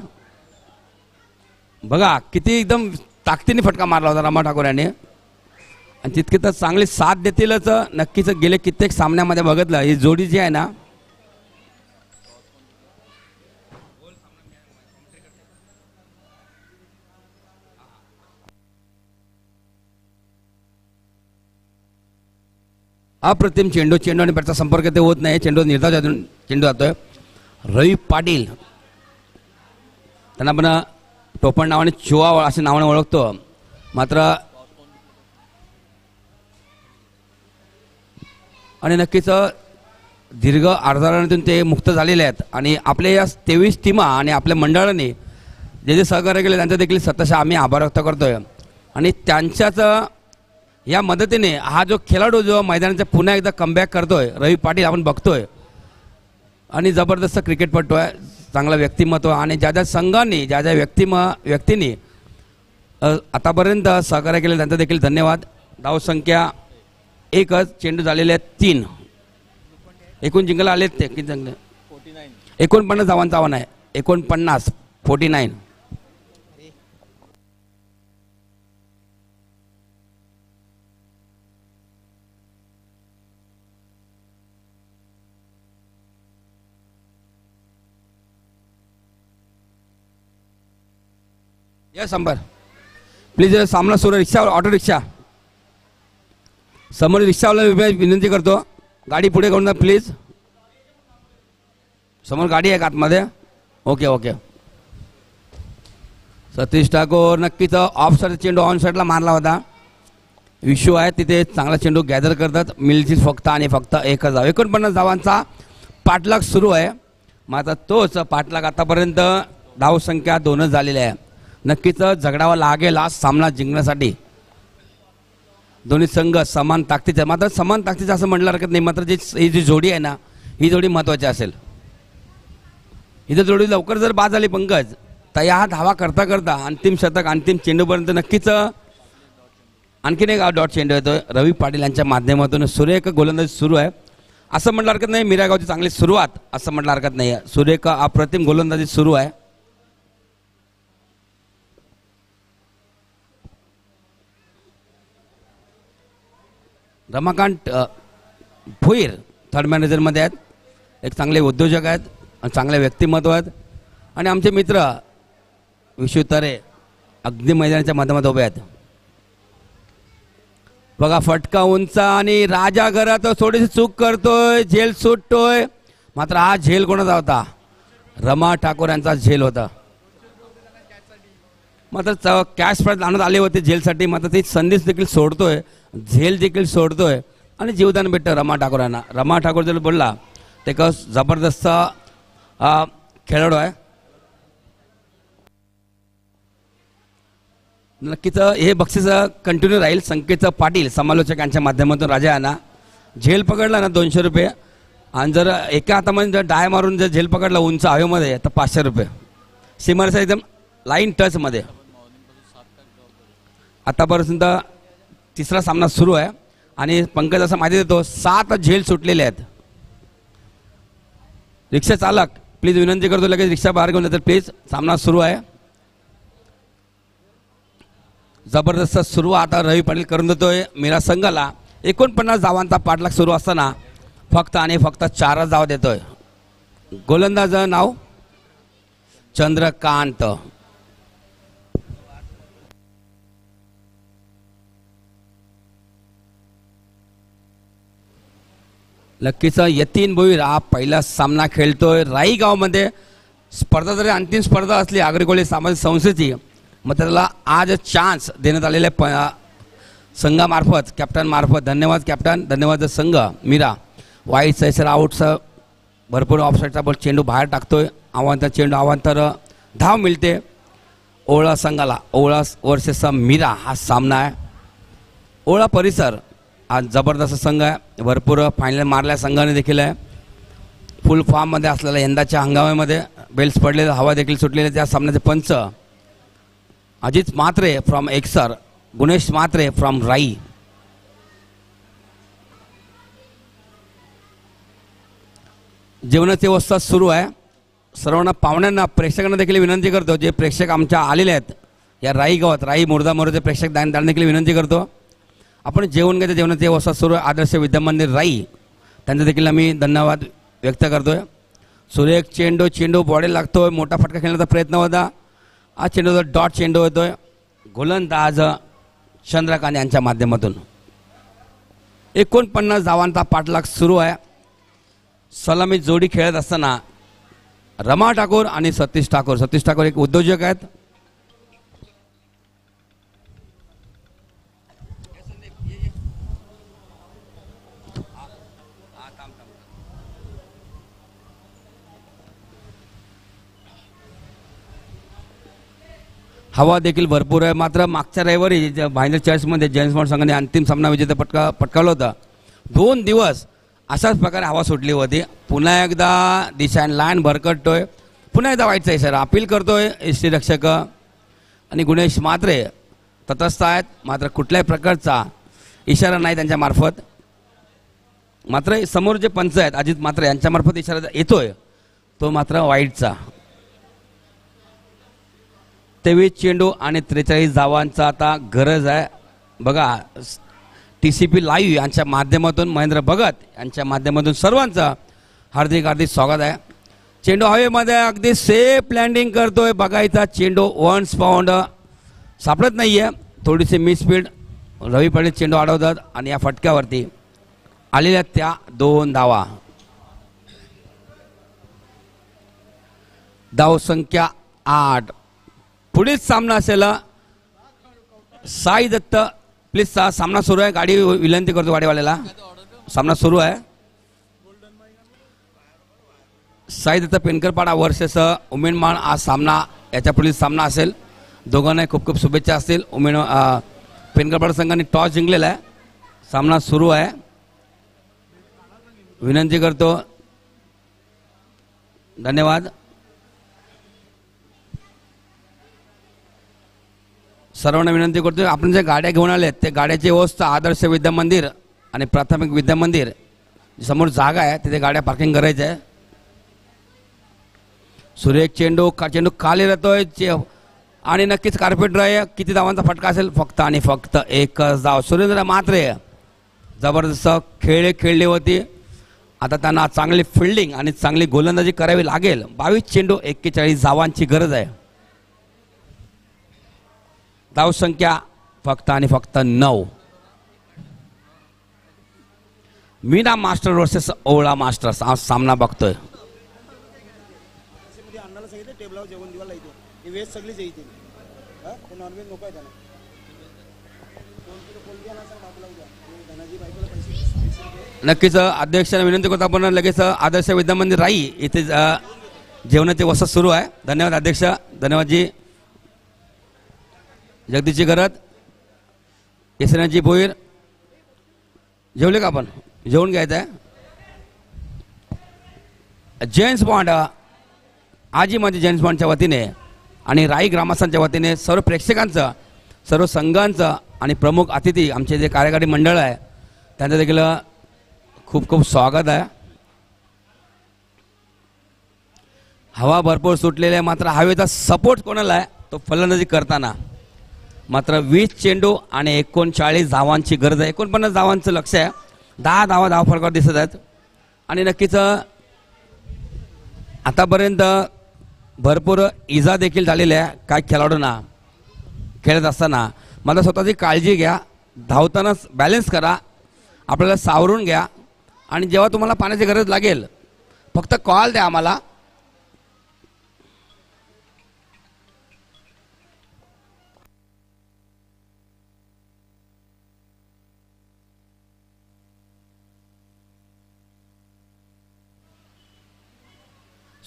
बघा, किती एकदम ताकदीने फटका मारला होता रमा ठाकूर यांनी. आणि तितके तर चांगली साथ देतीलच. नक्कीच गेले कित्येक सामन्यामध्ये बघितलं ही जोडी जी आहे ना, अप्रतिम चेंडू आणि बॅटचा संपर्क ते होत नाही. चेंडू निर्धाव चेंडू जातोय. रवी पाटील त्यांना आपण टोपण नावाने चुवा असे नावाने ओळखतो. मात्र आणि नक्कीच दीर्घ अर्धारातून ते मुक्त झालेले आहेत. आणि आपल्या या 23 टीमा आणि आपल्या मंडळाने जे सहकार्य केले त्यांचा देखील सतत आम्ही आभार व्यक्त करतोय. आणि त्यांच्याच या मदतीने हा जो खेळाडू जो मैदानाचा पुन्हा एकदा कमबॅक करतोय रवी पाटील आपण बघतोय. आणि जबरदस्त क्रिकेटपटू आहे, चांगलं व्यक्तिमत्व. आणि ज्या ज्या संघांनी ज्या ज्या व्यक्तींनी आतापर्यंत सहकार्य केले त्यांचा देखील धन्यवाद. धावसंख्या 1च, चेंडू झालेले आहेत 3. एकूण जिंकला आलेत ते किती चांगले 49 धावांचा आव्हान आहे. 49. Yes Ambar please. सामना सुरू. रिक्षा ऑटो रिक्षा समोर रिक्षावाला विनंती करतो गाडी पुढे करून प्लीज. समोर गाडी आहे का आतमध्ये? ओके. सतीश ठाकूर नक्कीच ऑफ साईड चेंडू ऑन साईडला मारला होता. इश्यू आहे तिथे चांगला चेंडू गॅदर करतात. मिलची फक्त 1 धाव. 49 धावांचा पाठलाग सुरू आहे. मात्र तोच पाठलाग आतापर्यंत धावसंख्या 2च झालेली आहे. नक्कीच झगडावा लागेल आज सामना जिंकण्यासाठी. दोन्ही संघ समान ताकदीचे. मात्र समान ताकदीचं असं म्हटलं हरकत नाही. मात्र ही जी जोडी आहे ना, ही जोडी महत्त्वाची असेल. इथं जोडी लवकर जर बाद झाली पंकज तर या धावा करता अंतिम शतक अंतिम चेंडूपर्यंत नक्कीच आणखीन एक डॉट चेंडू येतोय. रवी पाटील यांच्या माध्यमातून सुरेख गोलंदाजी सुरू आहे असं म्हटलं हरकत नाही. मीरागावची चांगली सुरुवात असं म्हटलं हरकत नाही. सुरेख अप्रतिम गोलंदाजी सुरू आहे. रमाकांत भोईर थर्ड मॅनेजरमध्ये आहेत. एक चांगले उद्योजक आहेत आणि चांगले व्यक्तिमत्व आहेत. आणि आमचे मित्र विशू तरे अगदी मैदानाच्या माध्यमात उभे आहेत. बघा फटका उंच आणि राजा घरात थोडीशी चूक करतोय, झेल सुटतोय. मात्र हा झेल कोणाचा होता? रमा ठाकूर यांचा झेल होता. मात्र कॅश प्राईज आणत आले होते झेलसाठी. मात्र ती संदेश देखील सोडतोय, झेल देखील सोडतोय आणि जीवदान भेटतं रमा ठाकूर यांना. रमा ठाकूर जर बोलला ते एक जबरदस्त खेळाडू आहे. नक्कीच हे बक्षीस कंटिन्यू राहील. संकेत पाटील समालोचक यांच्या माध्यमातून राजा यांना झेल पकडला ना 200 रुपये आणि जर एका हातामध्ये जर डाय मारून जर झेल पकडला उंच हवेमध्ये तर 500 रुपये. सीमारेषा एकदम लाईन टचमध्ये. आतापर्यंत तिसरा सामना सुरू आहे आणि पंकज असं माहिती देतो 7 झेल सुटलेले आहेत. रिक्षा चालक प्लीज विनंती करतो लगेच रिक्षा बाहेर घेऊन येतात प्लीज. सामना सुरू आहे. जबरदस्त सुरुवात आता रवी पाटील करून देतोय मीरा संघाला. 49 धावांचा पाठलाग सुरू असताना फक्त आणि फक्त 4 धावा देतोय. गोलंदाज नाव चंद्रकांत. नक्कीच यतीन भोईर हा पहिला सामना खेळतोय राई गावमध्ये. स्पर्धा जरी अंतिम स्पर्धा असली आगरी सामाजिक संस्थेची, मग त्याला आज चान्स देण्यात आलेल्या संघामार्फत कॅप्टन मार्फत. धन्यवाद कॅप्टन, धन्यवाद संघ. मीरा वाईट सैसर आउटचा भरपूर ऑफसाईडचा बॉल चेंडू बाहेर टाकतोय. आव्हांतर चेंडू आव्हांतर धाव मिळते ओळा संघाला. ओळा वर्सेस मीरा हा सामना आहे. ओळा परिसर आज जबरदस्त संघ आहे. भरपूर फायनल मारल्या संघाने देखील आहे. फुल फॉर्ममध्ये असलेल्या यंदाच्या हंगामामध्ये बेल्स पडलेले, हवा देखील सुटलेले. त्या सामन्याचे पंच अजित म्हात्रे फ्रॉम एकसर, गुणेश म्हात्रे फ्रॉम राई. जेवणाची व्यवस्था सुरू आहे. सर्वांना पाहुण्यांना प्रेक्षकांना देखील विनंती करतो, जे प्रेक्षक आमच्या आलेले आहेत या राई गावात, राई मुर्दा मोरचे प्रेक्षक त्यांना देखील विनंती करतो आपण जेवण घ्यायचं. जेवणाची व्यवस्था सुरू आहे. आदर्श विद्यामंदिर राई त्यांचा देखील आम्ही धन्यवाद व्यक्त करतोय. सुरेख चेंडू बॉडी लागतोय. मोठा फटका खेळण्याचा प्रयत्न होता. हा चेंडूचा डॉट चेंडू होतोय. गोलंदाज चंद्रकांत यांच्या माध्यमातून. 49 धावांचा पाठलाग सुरू आहे. सलामी जोडी खेळत असताना रमा ठाकूर आणि सतीश ठाकूर. सतीश ठाकूर एक उद्योजक आहेत. हवा देखील भरपूर आहे. मात्र मागच्या रविवारी भाईंदर चर्चमध्ये जेम्स बॉन्ड संघाने अंतिम सामना विजेता पटकावला होता. 2 दिवस अशाच प्रकारे हवा सुटली होती. पुन्हा एकदा दिशा लाईन भरकटतोय. पुन्हा एकदा वाईटचा इशारा अपील करतोय एसटी रक्षक आणि गुणेश म्हात्रे तटस्थ आहेत. मात्र कुठल्याही प्रकारचा इशारा नाही त्यांच्या मार्फत. मात्र समोर जे पंच आहेत अजित म्हात्रे यांच्यामार्फत इशारा येतोय तो मात्र वाईटचा. 23 चेंडू आणि 43 धावांचा आता गरज आहे. बघा TCP लाईव्ह यांच्या माध्यमातून महेंद्र भगत यांच्या माध्यमातून सर्वांचं हार्दिक हार्दिक स्वागत आहे. चेंडू हवेमध्ये अगदी सेफ लँडिंग करतोय. बघायचा चेंडू वन्स पाऊंड सापडत नाहीये. थोडीशी मिसस्पीड रवी पाटील चेंडू अडवतात आणि या फटक्यावरती आलेल्या त्या 2 धावा. धावसंख्या 8. पुढील सामना असेल साई दत्त प्लीज. सामना सुरू आहे. गाडी विनंती करतो गाडीवाल्याला. सामना सुरू आहे. साई दत्त पेनकरपाडा वर्सेस उमेनमान हा सामना याच्या पुढील सामना असेल. दोघांना खूप खूप शुभेच्छा असतील. पेनकरपाडा संघाने टॉस जिंकलेला आहे. सामना सुरू आहे. विनंती करतो. धन्यवाद. सर्वांना विनंती करतो आपण जे गाड्या घेऊन आलेत ते गाड्याची व्यवस्था आदर्श विद्यामंदिर आणि प्राथमिक विद्यामंदिर समोर जागा आहे तिथे गाड्या पार्किंग करायच्या आहे. सुरेख चेंडू खाली राहतोय आणि नक्कीच कार्पेट आहे. किती धावांचा फटका असेल? फक्त आणि फक्त 1 धाव. सुरेंद्र म्हात्रे जबरदस्त खेळले होते. आता त्यांना चांगली फिल्डिंग आणि चांगली गोलंदाजी करावी लागेल. 22 चेंडू 41 धावांची गरज आहे. धावसंख्या फक्त आणि फक्त 9. मीना मास्टर वर्सेस ओळा मास्टर्स हा सामना बघतोय. नक्कीच अध्यक्षांना विनंती करतो आपण लगेच आदर्श विद्यामंदिर राई इथे जेवणाची वसत सुरू आहे. धन्यवाद अध्यक्ष. धन्यवाद जी. जगदीशजी गरज, यशनाथजी भोईर, जेवले का आपण? जेवून घ्यायचं आहे. जेम्स बॉन्ड आजी माझी जेम्स बॉन्डच्या वतीने आणि राई ग्रामस्थांच्या वतीने सर्व प्रेक्षकांचं, सर्व संघांचं आणि प्रमुख अतिथी आमचे जे कार्यकारी मंडळ आहे त्यांचं देखील खूप खूप स्वागत आहे. हवा भरपूर सुटलेली आहे, मात्र हवेचा सपोर्ट कोणाला आहे तो फलंदाजी करताना. मात्र 20 चेंडू आणि 39 धावांची गरज आहे. 49 धावांचं लक्ष आहे. 10 धावा फरकावर दिसत आहेत. आणि नक्कीच आतापर्यंत भरपूर इजा देखील झालेल्या आहे काही खेळाडूंना खेळत असताना. मला स्वतःची काळजी घ्या. धावताना बॅलन्स करा. आपल्याला सावरून घ्या. आणि जेव्हा तुम्हाला पाण्याची गरज लागेल फक्त कॉल द्या आम्हाला.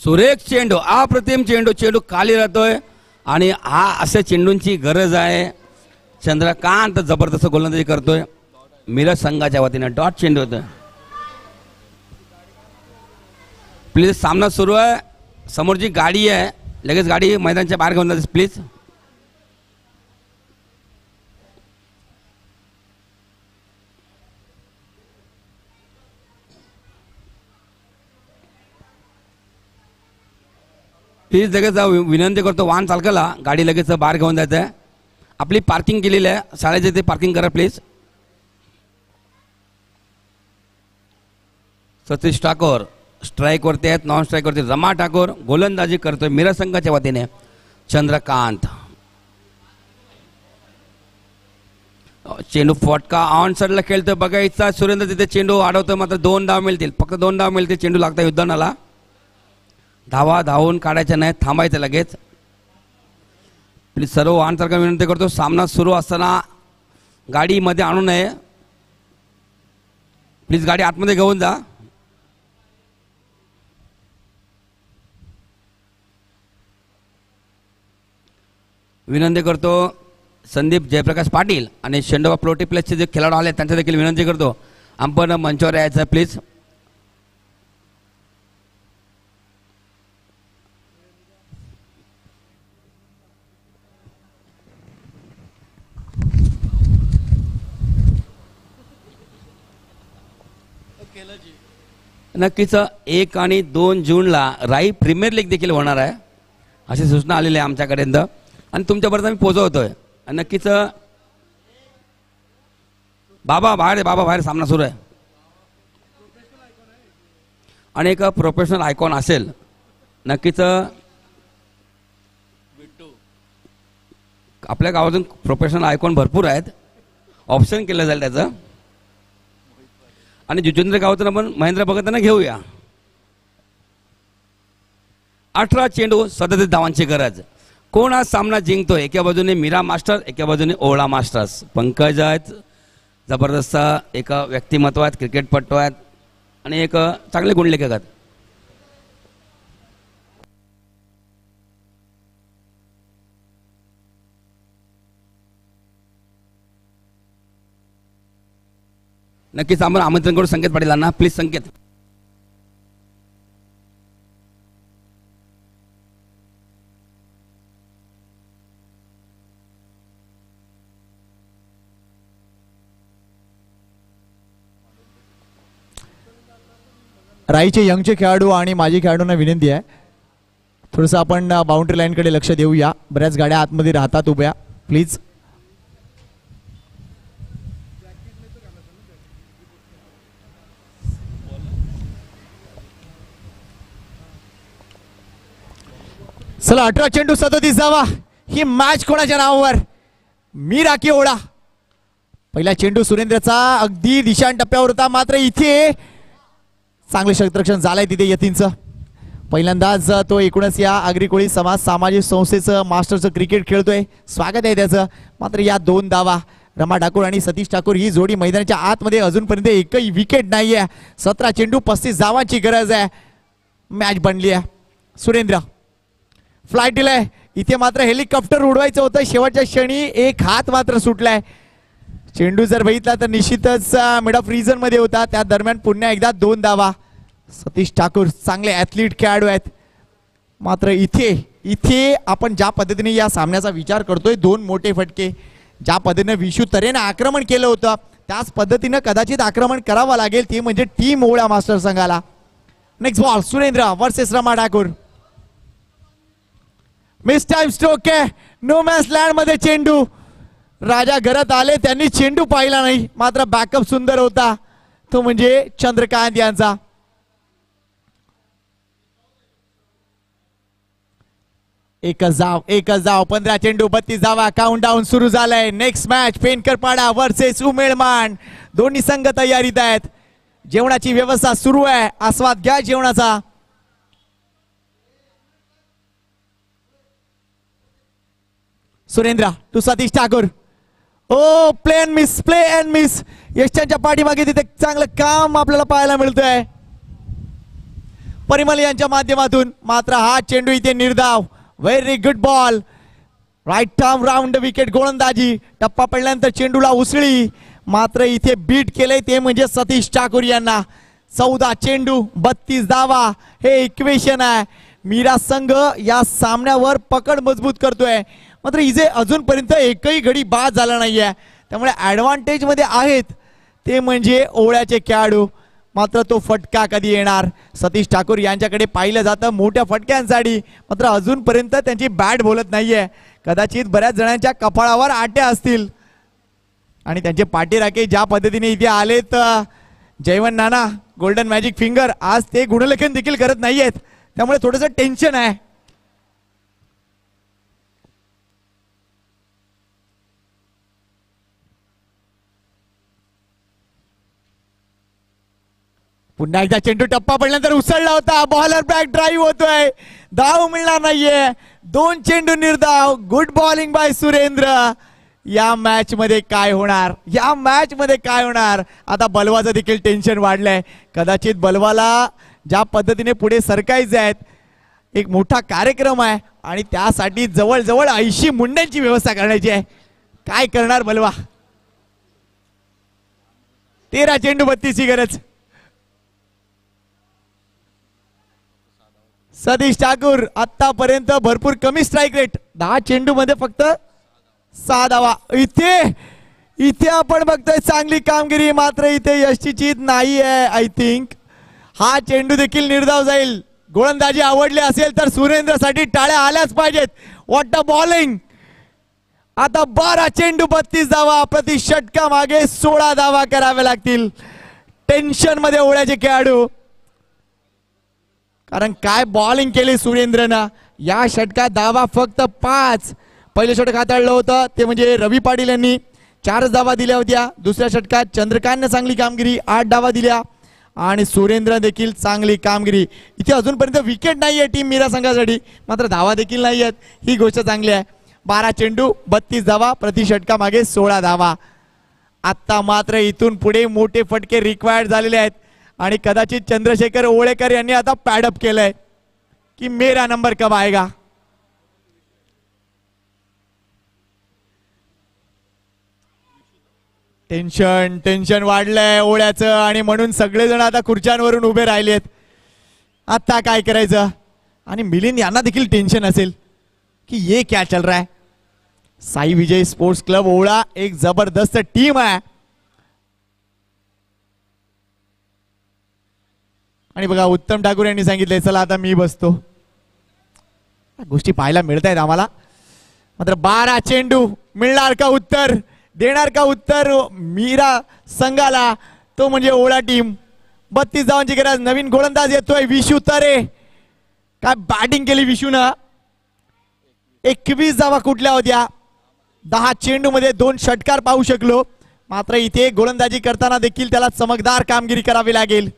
सुरेख चेंडू, अप्रतिम चेंडू. चेंडू खाली राहतोय आणि हा अशा चेंडूंची गरज आहे. चंद्रकांत जबरदस्त गोलंदाजी करतोय. मिरज संघाच्या वतीने डॉट चेंडू होतोय. प्लीज सामना सुरू आहे. समोरची गाडी आहे, लगेच गाडी मैदानाच्या बाहेर घेऊन जाते प्लीज. प्लीज लगेच विनंती करतो वाहन चालकाला गाडी लगेच बाहेर घेऊन जायचं आहे. आपली पार्किंग केलेली आहे, शाळेच्या इथे पार्किंग करा प्लीज. सतीश ठाकूर स्ट्राईकवरती आहेत. नॉन स्ट्राईकवरती रमा ठाकूर गोलंदाजी करतोय मिरज संघाच्या वतीने. चंद्रकांत चेंडू फटका ऑन साईडला खेळतोय. बघायचा सुरेंद्र तिथे चेंडू अडवतोय. मात्र 2 धाव मिळतील, फक्त 2 धाव मिळतील. चेंडू लागता युद्धनाला. धावून काढायच्या नाही, थांबायचं लगेच. प्लीज सर्व वाहन चालकांना विनंती करतो सामना सुरू असताना गाडीमध्ये आणू नये. प्लीज गाडी आतमध्ये घेऊन जा. विनंती करतो संदीप जयप्रकाश पाटील आणि शेंडोबा प्लोटी प्लसचे जे खेळाडू आले त्यांच्या देखील विनंती करतो आपण मंचावर यायचं प्लीज. नक्कीच 1 आणि 2 जूनला राई प्रीमियर लीग देखील होणार आहे अशी सूचना आलेली आहे आमच्याकडे आणि तुमच्यापर्यंत आम्ही पोहोचवतोय. नक्कीच बाबा बाहेर सामना सुरू आहे. आणि एक प्रोफेशनल आयकॉन असेल. नक्कीच आपल्या गावातून प्रोफेशनल आयकॉन भरपूर आहेत. ऑप्शन केलं जाईल त्याचं. आणि जुचेंद्र गावातून आपण महेंद्र भगतांना घेऊया. 18 चेंडू 37 धावांची गरज. कोण हा सामना जिंकतोय? एका बाजूने मीरा मास्टर, एका बाजूने ओळा मास्टर्स. पंकज आहेत, जबरदस्त एक व्यक्तिमत्व आहेत, क्रिकेटपटू आहेत आणि एक चांगले गुणलेखक आहेत. नक्कीच आपण आमंत्रण करू संकेत पाटीलांना. प्लीज संकेत. राईचे यंगचे खेळाडू आणि माजी खेळाडूंना विनंती आहे थोडंसं आपण बाउंड्री लाईनकडे लक्ष देऊया. बऱ्याच गाड्या आतमध्ये राहतात उभ्या. प्लीज चला 18 चेंडू 37 धावा. ही मॅच कोणाच्या नावावर? मीरा की ओढा. पहिला चेंडू सुरेंद्रचा अगदी दिशान टप्प्यावर होता, मात्र इथे चांगले क्षेत्ररक्षण झालंय तिथे यतीनचं. पहिल्यांदाच तो एकूणच या आगरी कोळी समाज सामाजिक संस्थेचं मास्टरचं क्रिकेट खेळतोय, स्वागत आहे त्याचं. मात्र या 2 धावा रमा ठाकूर आणि सतीश ठाकूर ही जोडी मैदानाच्या आतमध्ये अजूनपर्यंत एकही विकेट नाहीये. 17 चेंडू 35 धावांची गरज आहे. मॅच बनली आहे. सुरेंद्र फ्लाइट दिलाय इथे, मात्र हेलिकॉप्टर उडवायचं होतं, शेवटच्या क्षणी एक हात मात्र सुटलाय. चेंडू जर बघितला तर निश्चितच मिड ऑफ रिजन मध्ये होता. त्या दरम्यान पुन्हा एकदा 2 धावा. सतीश ठाकूर चांगले ऍथलीट खेळाडू आहेत. मात्र इथे आपण ज्या पद्धतीने या सामन्याचा विचार करतोय, 2 मोठे फटके, ज्या पद्धतीने विशू तरेने आक्रमण केलं होतं त्याच पद्धतीनं कदाचित आक्रमण करावं लागेल, ते म्हणजे टीम ओळा मास्टर संघाला. Next ball Surendra versus Rama Thakur. Miss time stroke आहे. नो मॅच लँड मध्ये चेंडू. राजा घरात आले, त्यांनी चेंडू पाहिला नाही, मात्र बॅकअप सुंदर होता, तो म्हणजे चंद्रकांत यांचा. एकच धाव 15 चेंडू 32 धावा. काउंट डाऊन सुरू झालाय. Next match Penkarpada versus Umelman. दोन्ही संघ तयारीत आहेत. जेवणाची व्यवस्था सुरू आहे, आस्वाद घ्या जेवणाचा. Surendra to Satish Thakur. Oh play and miss. यशांच्या पाठीमागे तिथे चांगलं काम आपल्याला पाहायला मिळतंय परिमल यांच्या माध्यमातून. मात्र हा चेंडू इथे निर्धाव. Very good ball. Right arm round wicket गोलंदाजी. टप्पा पडल्यानंतर चेंडूला उसळी, मात्र इथे बीट केले ते म्हणजे सतीश ठाकूर यांना. 14 चेंडू 32 धावा हे इक्वेशन आहे. मीरा संघ या सामन्यावर पकड मजबूत करतोय, मात्र इथे अजूनपर्यंत एकही गडी बाद झाला नाहीये. त्यामुळे ऍडव्हान्टेज मध्ये आहेत ते म्हणजे ओळ्याचे खेळाडू. मात्र तो फटका कधी येणार? सतीश ठाकूर यांच्याकडे पाहिलं जातं मोठ्या फटक्यांसाठी, मात्र अजूनपर्यंत त्यांची बॅट बोलत नाहीये. कदाचित बऱ्याच जणांच्या कपाळावर आट्या असतील आणि त्यांचे पाठीराखे ज्या पद्धतीने इथे आलेत. जयवंत नाना गोल्डन मॅजिक फिंगर आज ते गुणलेखन देखील करत नाहीयेत, त्यामुळे थोडंसं टेन्शन आहे. पुन्हा एकदा चेंडू टप्पा पडल्यानंतर उसळला होता. बॉलर बॅक ड्राईव्ह होतोय, धाव मिळणार नाहीये. 2 चेंडू निर्धाव. Good bowling by Surendra. या मॅच मध्ये काय होणार? आता बलवाचं देखील टेन्शन वाढलंय. कदाचित बलवाला ज्या पद्धतीने पुढे सरकायचे आहेत, एक मोठा कार्यक्रम आहे आणि त्यासाठी जवळजवळ 80 मुंड्यांची व्यवस्था करण्याची आहे. काय करणार बलवा? 13 चेंडू 32 ची गरज. सतीश ठाकूर आतापर्यंत भरपूर कमी स्ट्राइक रेट, 10 चेंडू मध्ये फक्त 6 धावा. इथे आपण बघतोय चांगली कामगिरी, मात्र इथे यशस्वी नाही आहे. आय थिंक हा चेंडू देखील निर्धाव जाईल. गोलंदाजी आवडली असेल तर सुरेंद्रसाठी टाळ्या आल्याच पाहिजेत. What a bowling. आता 12 चेंडू 32 धावा. प्रति षटका मागे 16 धावा करावे लागतील. टेन्शन मध्ये ओळ्याचे खेळाडू, कारण काय बॉलिंग केली सुरेंद्रनं. या षटकात धावा फक्त 5. पहिलं षटक हाताळलं होतं ते म्हणजे रवी पाटील यांनी 4 धावा दिल्या होत्या. दुसऱ्या षटकात चंद्रकांतने चांगली कामगिरी 8 धावा दिल्या आणि सुरेंद्र देखील चांगली कामगिरी. इथे अजूनपर्यंत विकेट नाहीये टीम मीरा संघासाठी, मात्र धावा देखील नाही आहेत, ही गोष्ट चांगली आहे. 12 चेंडू 32 धावा. प्रति षटका मागे 16 धावा. आता मात्र इथून पुढे मोठे फटके रिक्वायर्ड झालेले आहेत आणि कदाचित चंद्रशेखर ओळेकर यांनी आता पॅडअप केलंय की मेरा नंबर कब आएगा. टेन्शन वाढलंय ओळ्याचं आणि म्हणून सगळेजण आता खुर्च्यांवरून उभे राहिलेत. आता काय करायचं? आणि मिलिंद यांना देखील टेन्शन असेल की ये क्या चल रहा है. साई विजय स्पोर्ट्स क्लब ओळा एक जबरदस्त टीम आहे आणि बघा उत्तम ठाकूर यांनी सांगितलंय चला आता मी बसतो. गोष्टी पाहायला मिळत आहेत आम्हाला. मात्र 12 चेंडू मिळणार का उत्तर? देणार का उत्तर मीरा संघाला? तो म्हणजे ओळा टीम. 32 धावांची गरज. नवीन गोलंदाज येतोय विशू तरे. काय बॅटिंग केली विशूनं. 21 धावा कुठल्या होत्या. 10 चेंडू मध्ये 2 षटकार पाहू शकलो. मात्र इथे गोलंदाजी करताना देखील त्याला चमकदार कामगिरी करावी लागेल.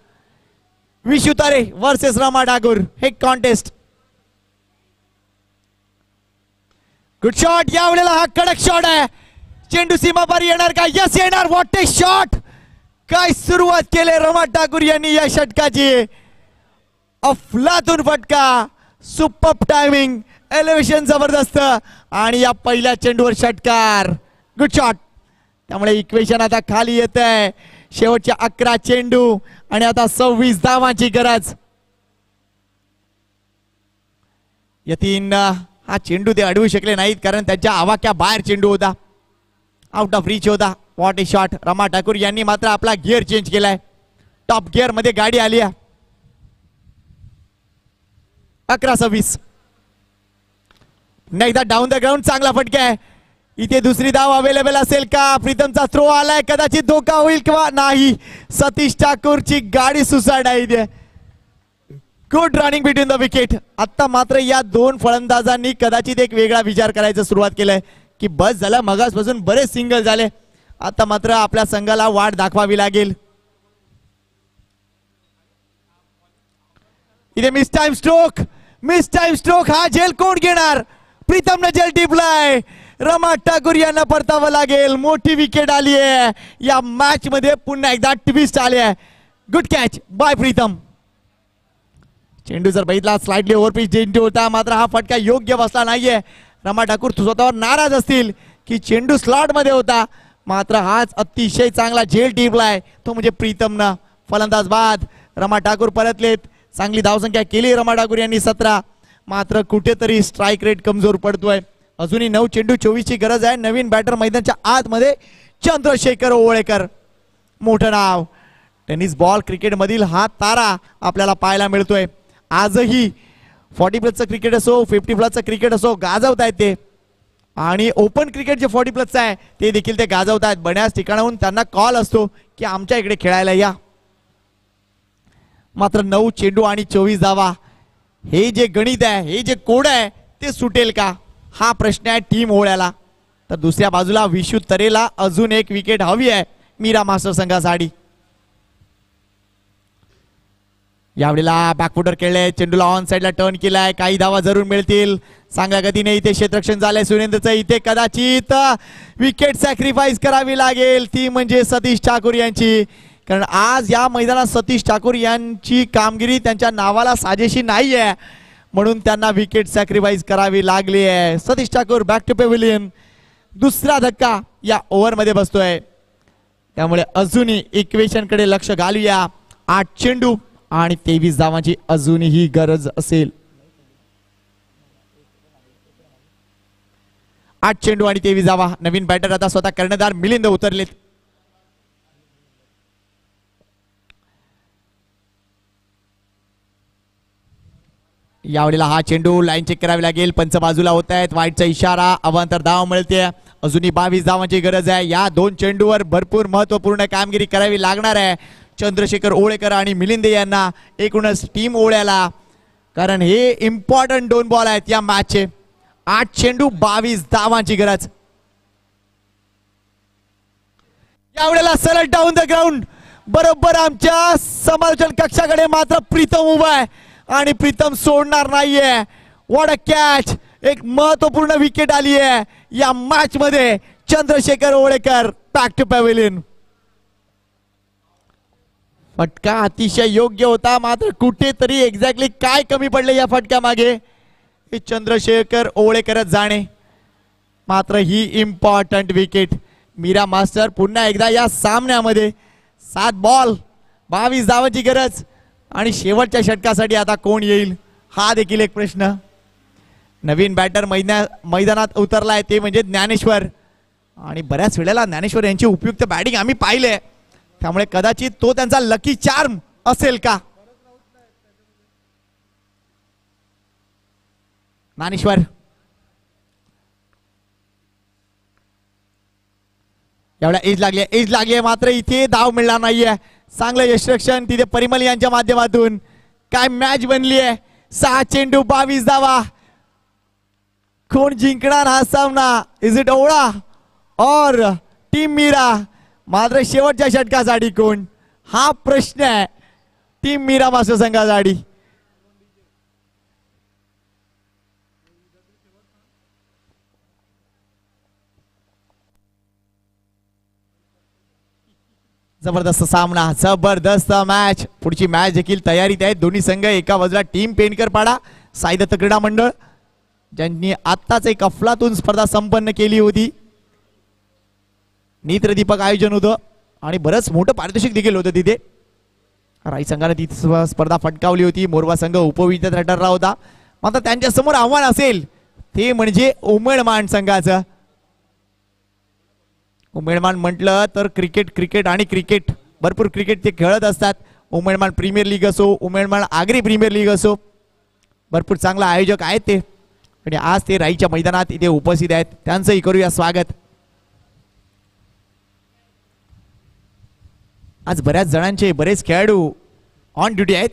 विशू तारे वर्सेस रमा ठाकूर हे कॉन्टेस्ट. Good shot. या वेळेला हा कडक शॉट आहे. चेंडू सीमा पार येणार का. यस येणार. What A shot. काय सुरुवात केली रमा ठाकूर यांनी या षटकाची. अफलातून फटका. Super timing. एलिव्हेशन जबरदस्त. आणि या पहिल्या चेंडूवर षटकार. Good shot. त्यामुळे इक्वेशन आता खाली येत आहे. शेवटच्या 11 चेंडू आणि आता 26 धावांची गरज. यतीन हा चेंडू ते अडवू शकले नाहीत कारण त्यांच्या आवाक्या बाहेर चेंडू होता. आउट ऑफ रीच होता. What A shot. Rama Thakur यांनी मात्र आपला गिअर चेंज केलाय. टॉप गिअर मध्ये गाडी आली आहे. 11-26. एकदा डाऊन द ग्राउंड. चांगला फटका आहे. इथे दुसरी धाव अवेलेबल असेल का. प्रीतमचा थ्रो आलाय. कदाचित धोका होईल किंवा नाही. सतीश ठाकूरची गाडी सुसाईड आहे इथे. Good running between the wicket. आता मात्र या 2 फलंदाजांनी कदाचित एक वेगळा विचार करायचा सुरुवात केलाय की बस झाला. मगासपासून बरेच सिंगल झाले. आता मात्र आपल्या संघाला वाट दाखवावी लागेल. इथे miss time stroke. Miss time stroke हा झेल कोण घेणार. प्रीतमने झेल टिपलाय. रमा ठाकूर यांना परतावं लागेल. मोठी विकेट आली आहे या मॅच मध्ये. पुन्हा एकदा ट्विस्ट आले आहे. Good catch by Pritam. चेंडू जर बघितला स्लाइडली ओव्हरपिच चेंडू होता. मात्र हा फटका योग्य बसला नाहीये. रमा ठाकूर स्वतःवर नाराज असतील की चेंडू स्लॉट मध्ये होता. मात्र हाच अतिशय चांगला झेल टिपलाय तो म्हणजे प्रीतमनं. फलंदाज बाद. रमा ठाकूर परतलेत. चांगली धावसंख्या केली रमा ठाकूर यांनी 17. मात्र कुठेतरी स्ट्राईक रेट कमजोर पडतोय. अजूनही 9 चेंडू 24 ची गरज आहे. नवीन बॅटर मैदानाच्या आतमध्ये चंद्रशेखर ओवळेकर. मोठं नाव. टेनिस बॉल क्रिकेट मधील हा तारा आपल्याला पाहायला मिळतोय. आजही 40+ क्रिकेट असो 50+ क्रिकेट असो गाजवतायत ते. आणि ओपन क्रिकेट जे 40+ आहे ते देखील ते गाजवतायत. बऱ्याच ठिकाणाहून त्यांना कॉल असतो की आमच्या इकडे खेळायला या. मात्र 9 चेंडू आणि 24 धावा हे जे गणित आहे हे जे कोड आहे ते सुटेल का हा प्रश्न आहे टीम ओळ्याला. तर दुसऱ्या बाजूला विशू तरेला अजून एक विकेट हवी आहे मीरा मास्टर संघासाठी. यावेळेला बॅकफुटर खेळले. चेंडूला ऑन साइडला टर्न केलाय. काही धावा जरूर मिळतील. चांगल्या गतीने इथे क्षेत्ररक्षण झालंय सुरेंद्रचं. इथे कदाचित विकेट सॅक्रिफाईस करावी लागेल ती म्हणजे सतीश ठाकूर यांची. कारण आज या मैदानात सतीश ठाकूर यांची कामगिरी त्यांच्या नावाला साजेशी नाही आहे. म्हणून त्यांना विकेट सॅक्रिफाईस करावी लागली आहे. Satish Thakur back to pavilion. दुसरा धक्का या ओव्हर मध्ये बसतोय. त्यामुळे अजूनही इक्वेशन कडे लक्ष घालूया. 8 चेंडू आणि 23 धावांची अजूनही गरज असेल. 8 चेंडू आणि 23 धावा. नवीन बॅटर आता स्वतः कर्णधार मिलिंद उतरलेत. यावेळेला हा चेंडू लाईन चेक करावी लागेल. पंच बाजूला होत आहेत. वाईटचा इशारा. अवांतर धाव मिळते. अजूनही 22 धावांची गरज आहे. या 2 चेंडूवर भरपूर महत्वपूर्ण कामगिरी करावी लागणार आहे चंद्रशेखर ओवळेकर आणि मिलिंद यांना. एकूणच टीम ओळ्याला. कारण हे इम्पॉर्टंट 2 बॉल आहेत या मॅचचे. 8 चेंडू 22 धावांची गरज. यावेळेला सरळ डाऊन द ग्राउंड. बरोबर आमच्या समालोचन कक्षाकडे मात्र प्रीतम उभा आहे आणि प्रीतम सोडणार नाहीये. What a catch. एक महत्वपूर्ण विकेट आली आहे या मॅच मध्ये. Chandrashekhar Ovalekar back to pavilion. फटका अतिशय योग्य होता. मात्र कुठेतरी एक्झॅक्टली काय कमी पडले या फटक्या मागे हे चंद्रशेखर ओवळेकरच जाणे. मात्र ही इम्पॉर्टंट विकेट. मीरा मास्टर पुन्हा एकदा या सामन्यामध्ये. 7 बॉल 22 धावांची गरज. आणि शेवटच्या षटकासाठी आता कोण येईल हा देखील एक प्रश्न. नवीन बॅटर मैदानात उतरलाय ते म्हणजे ज्ञानेश्वर. आणि बऱ्याच वेळेला ज्ञानेश्वर यांची उपयुक्त बॅटिंग आम्ही पाहिले. त्यामुळे कदाचित तो त्यांचा लकी चार्म असेल का. ज्ञानेश्वर. एवढा एज लागली मात्र इथे धाव मिळणार नाहीये. चांगलं यशरक्षण तिथे परिमल यांच्या माध्यमातून. काय मॅच बनली आहे. 6 चेंडू 22 धावा. कोण जिंकणार हा सामना? इज इट ओळा और टीम मीरा? मात्र शेवटच्या षटकासाठी कोण, हा प्रश्न आहे टीम मीरा मास्टर संघासाठी. जबरदस्त सामना, जबरदस्त मॅच. पुढची मॅच देखील तयारीत आहे. दोन्ही संघ एका बाजूला टीम पेंडकरपाडा साई दत्त क्रीडा मंडळ, ज्यांनी आत्ताच एक अफलातून स्पर्धा संपन्न केली होती. नेत्रदीपक आयोजन होतं आणि बरंच मोठं पारितोषिक देखील होतं तिथे. राई संघाने ती स्पर्धा फटकावली होती. मोरवा संघ उपविजेता ठरला होता. मात्र त्यांच्या समोर आव्हान असेल ते म्हणजे उमेडमान संघाचं. उमेडमान म्हटलं तर क्रिकेट क्रिकेट आणि क्रिकेट, भरपूर क्रिकेट ते खेळत असतात. उमेडमान प्रीमियर लीग असो, उमेडमान आगरी प्रीमियर लीग असो, भरपूर चांगला आयोजक आहेत ते. आणि आज ते राईच्या मैदानात इथे उपस्थित आहेत. त्यांचंही करूया स्वागत. आज बऱ्याच जणांचे बरेच खेळाडू ऑन ड्युटी आहेत.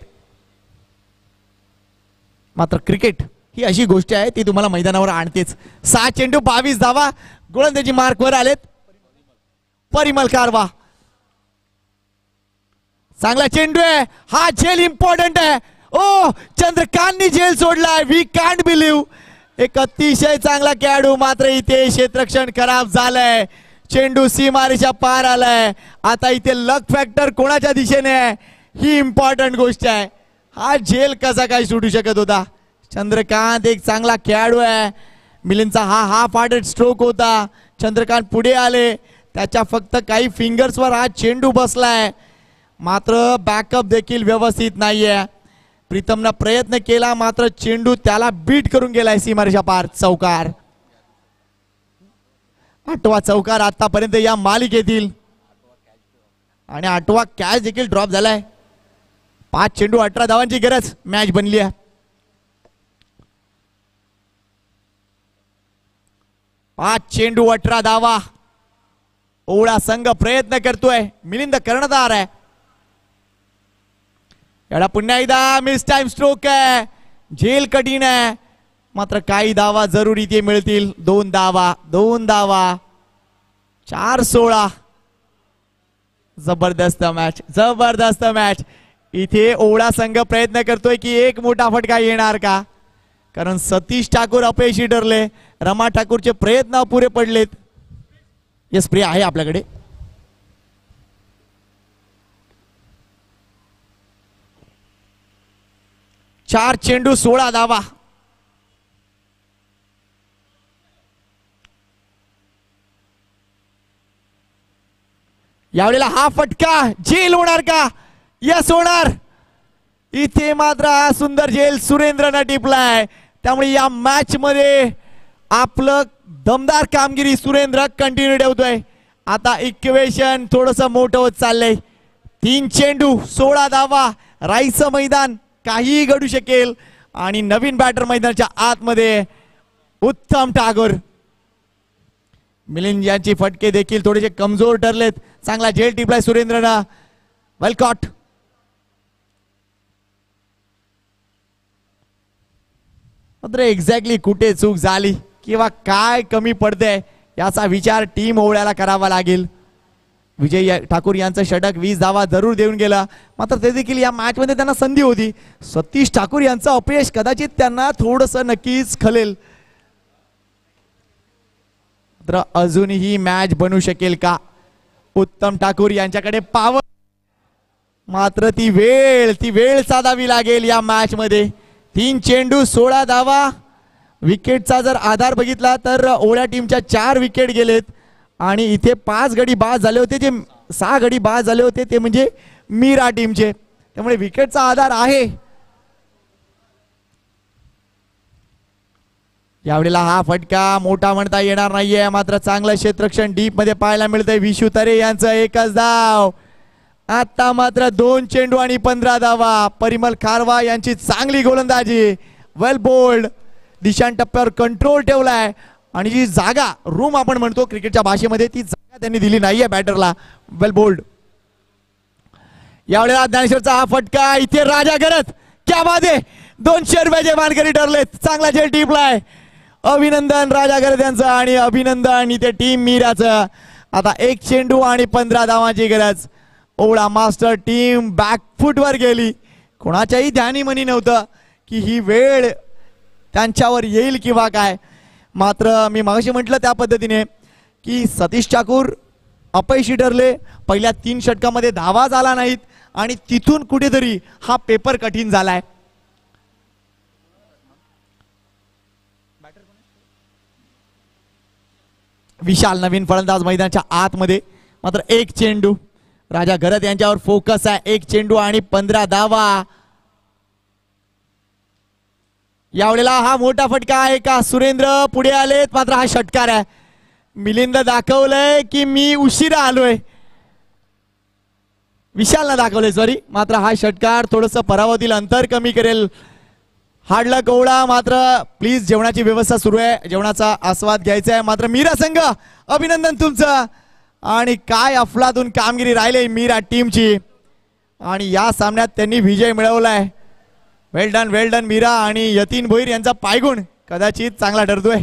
मात्र क्रिकेट ही अशी गोष्ट आहे ती तुम्हाला मैदानावर आणतेच. 6 चेंडू 22 धावा, गोलंदाजी मार्कवर आलेत. परिमल कारवा, चांगला चेंडू आहे. हा झेल इम्पॉर्टंट आहे. ओ, चंद्रकांतनी झेल सोडलाय. We can't believe. एक अतिशय चांगला खेळाडू, मात्र इथे क्षेत्ररक्षण खराब झालंय. चेंडू सीमारेषा पार आलाय. आता इथे लक फॅक्टर कोणाच्या दिशेने आहे ही इम्पॉर्टंट गोष्ट आहे. हा झेल कसा काय सुटू शकत होता? चंद्रकांत एक चांगला खेळाडू आहे. मिलिंदचा हा हाफ हार्टेड स्ट्रोक होता. चंद्रकांत पुढे आले, त्याच्या फक्त काही फिंगर्सवर हा चेंडू बसलाय. मात्र बॅकअप देखील व्यवस्थित नाहीये. प्रीतमनं प्रयत्न केला, मात्र चेंडू त्याला बीट करून गेलाय सीमारेषा पार. चौकार, 8वा चौकार आतापर्यंत या मालिकेतील आणि 8वा कॅच देखील ड्रॉप झालाय. 5 चेंडू 18 धावांची गरज मॅच बनली आहे. 5 चेंडू 18 धावा. ओळा संघ प्रयत्न करतोय. मिलिंद कर्णधार आहे. एवढा पुन्हा एकदा मिस टाइम स्ट्रोक आहे. झेल कठीण आहे, मात्र काही धावा जरूर इथे मिळतील. 2 धावा, 2 धावा. 4-16. जबरदस्त मॅच, जबरदस्त मॅच. इथे ओळा संघ प्रयत्न करतोय की एक मोठा फटका येणार का, कारण सतीश ठाकूर अपयशी ठरले. रमा ठाकूरचे प्रयत्न अपुरे पडलेत. यस, प्रिया आहे आपल्याकडे. चार चेंडू 16 धावा. यावेळेला हा फटका झेल होणार का? यस, होणार. इथे मात्र हा सुंदर झेल सुरेंद्रनं टिपलाय. त्यामुळे या मॅच मध्ये आपलं दमदार कामगिरी सुरेंद्र कंटिन्यू ठेवतोय. आता इक्वेशन थोडस मोठं होत चाललंय. 3 चेंडू 16 धावा. राईचं मैदान काहीही घडू शकेल आणि नवीन बॅटर मैदानाच्या आतमध्ये उत्तम ठाकूर. मिलिंद यांची फटके देखील थोडेसे कमजोर ठरलेत. चांगला झेल टिपलाय सुरेंद्रनं. वेल कॉट. मात्र एक्झॅक्टली कुठे चूक झाली किंवा काय कमी पडते याचा विचार टीम ओवळ्याला करावा लागेल. विजय ठाकूर यांचं षटक 20 धावा जरूर देऊन गेला, मात्र ते देखील या मॅच मध्ये त्यांना संधी होती. सतीश ठाकूर यांचं अपयश कदाचित त्यांना थोडस नक्कीच खलेल. तर अजूनही मॅच बनू शकेल का? उत्तम ठाकूर यांच्याकडे पावर, मात्र ती वेळ साधावी लागेल या मॅच मध्ये. 3 चेंडू 16 धावा. विकेटचा जर आधार बघितला तर ओळ्या टीमच्या 4 विकेट गेलेत आणि इथे 5 गडी बाद झाले होते. जे 6 गडी बाद झाले होते ते म्हणजे मीरा टीमचे. त्यामुळे विकेटचा आधार आहे. यावेळेला हा फटका मोठा म्हणता येणार नाहीये, मात्र चांगलं क्षेत्ररक्षण डीप मध्ये पाहायला मिळतंय. विशू तरे यांचं एकच धाव. आता मात्र 2 चेंडू आणि 15 धावा. परिमल खारवा यांची चांगली गोलंदाजी. वेल बोल्ड. दिशान टप्प्यावर कंट्रोल ठेवलाय आणि जी जागा रूम आपण म्हणतो क्रिकेटच्या भाषेमध्ये ती जागा त्यांनी दिली नाहीये बॅटरला. वेल बोल्ड. यावेळेला ज्ञानेश्वरचा हा फटका. इथे राजा करत क्या बात आहे. 200 रुपयाचे मानकरी ठरलेत. चांगला झेल टिपलाय. अभिनंदन राजा गरज यांचं आणि अभिनंदन इथे टीम मीराचं. आता 1 चेंडू आणि 15 धावांची गरज. ओवळा मास्टर टीम बॅकफुटवर गेली. कोणाच्याही ध्यानी मनी नव्हतं की ही वेळ त्यांच्यावर येईल किंवा काय. मात्र मी मगाशी म्हटलं त्या पद्धतीने की सतीश ठाकूर अपयशी ठरले. पहिल्या 3 षटकामध्ये धावा झाला नाहीत आणि तिथून कुठेतरी हा पेपर कठीण झालाय. विशाल नवीन फलंदाज मैदानाच्या आतमध्ये. मात्र 1 चेंडू. राजा गरज यांच्यावर फोकस आहे. 1 चेंडू आणि 15 धावा. यावेळेला हा मोठा फटका आहे का. सुरेंद्र पुढे आलेत. मात्र हा षटकार आहे. मिलिंद दाखवलंय की मी उशिरा आलोय. विशालला दाखवलंय सॉरी. मात्र हा षटकार थोडस पराभवातील अंतर कमी करेल. हाडला कोवळा. मात्र प्लीज जेवणाची व्यवस्था सुरू आहे. जेवणाचा आस्वाद घ्यायचा आहे. मात्र मीरा संघ अभिनंदन तुमचं. आणि काय अफलातून कामगिरी राहिली मीरा टीमची आणि या सामन्यात त्यांनी विजय मिळवलाय. वेल डन मीरा. आणि यतीन भोईर यांचा पायगुण कदाचित चांगला ठरतोय.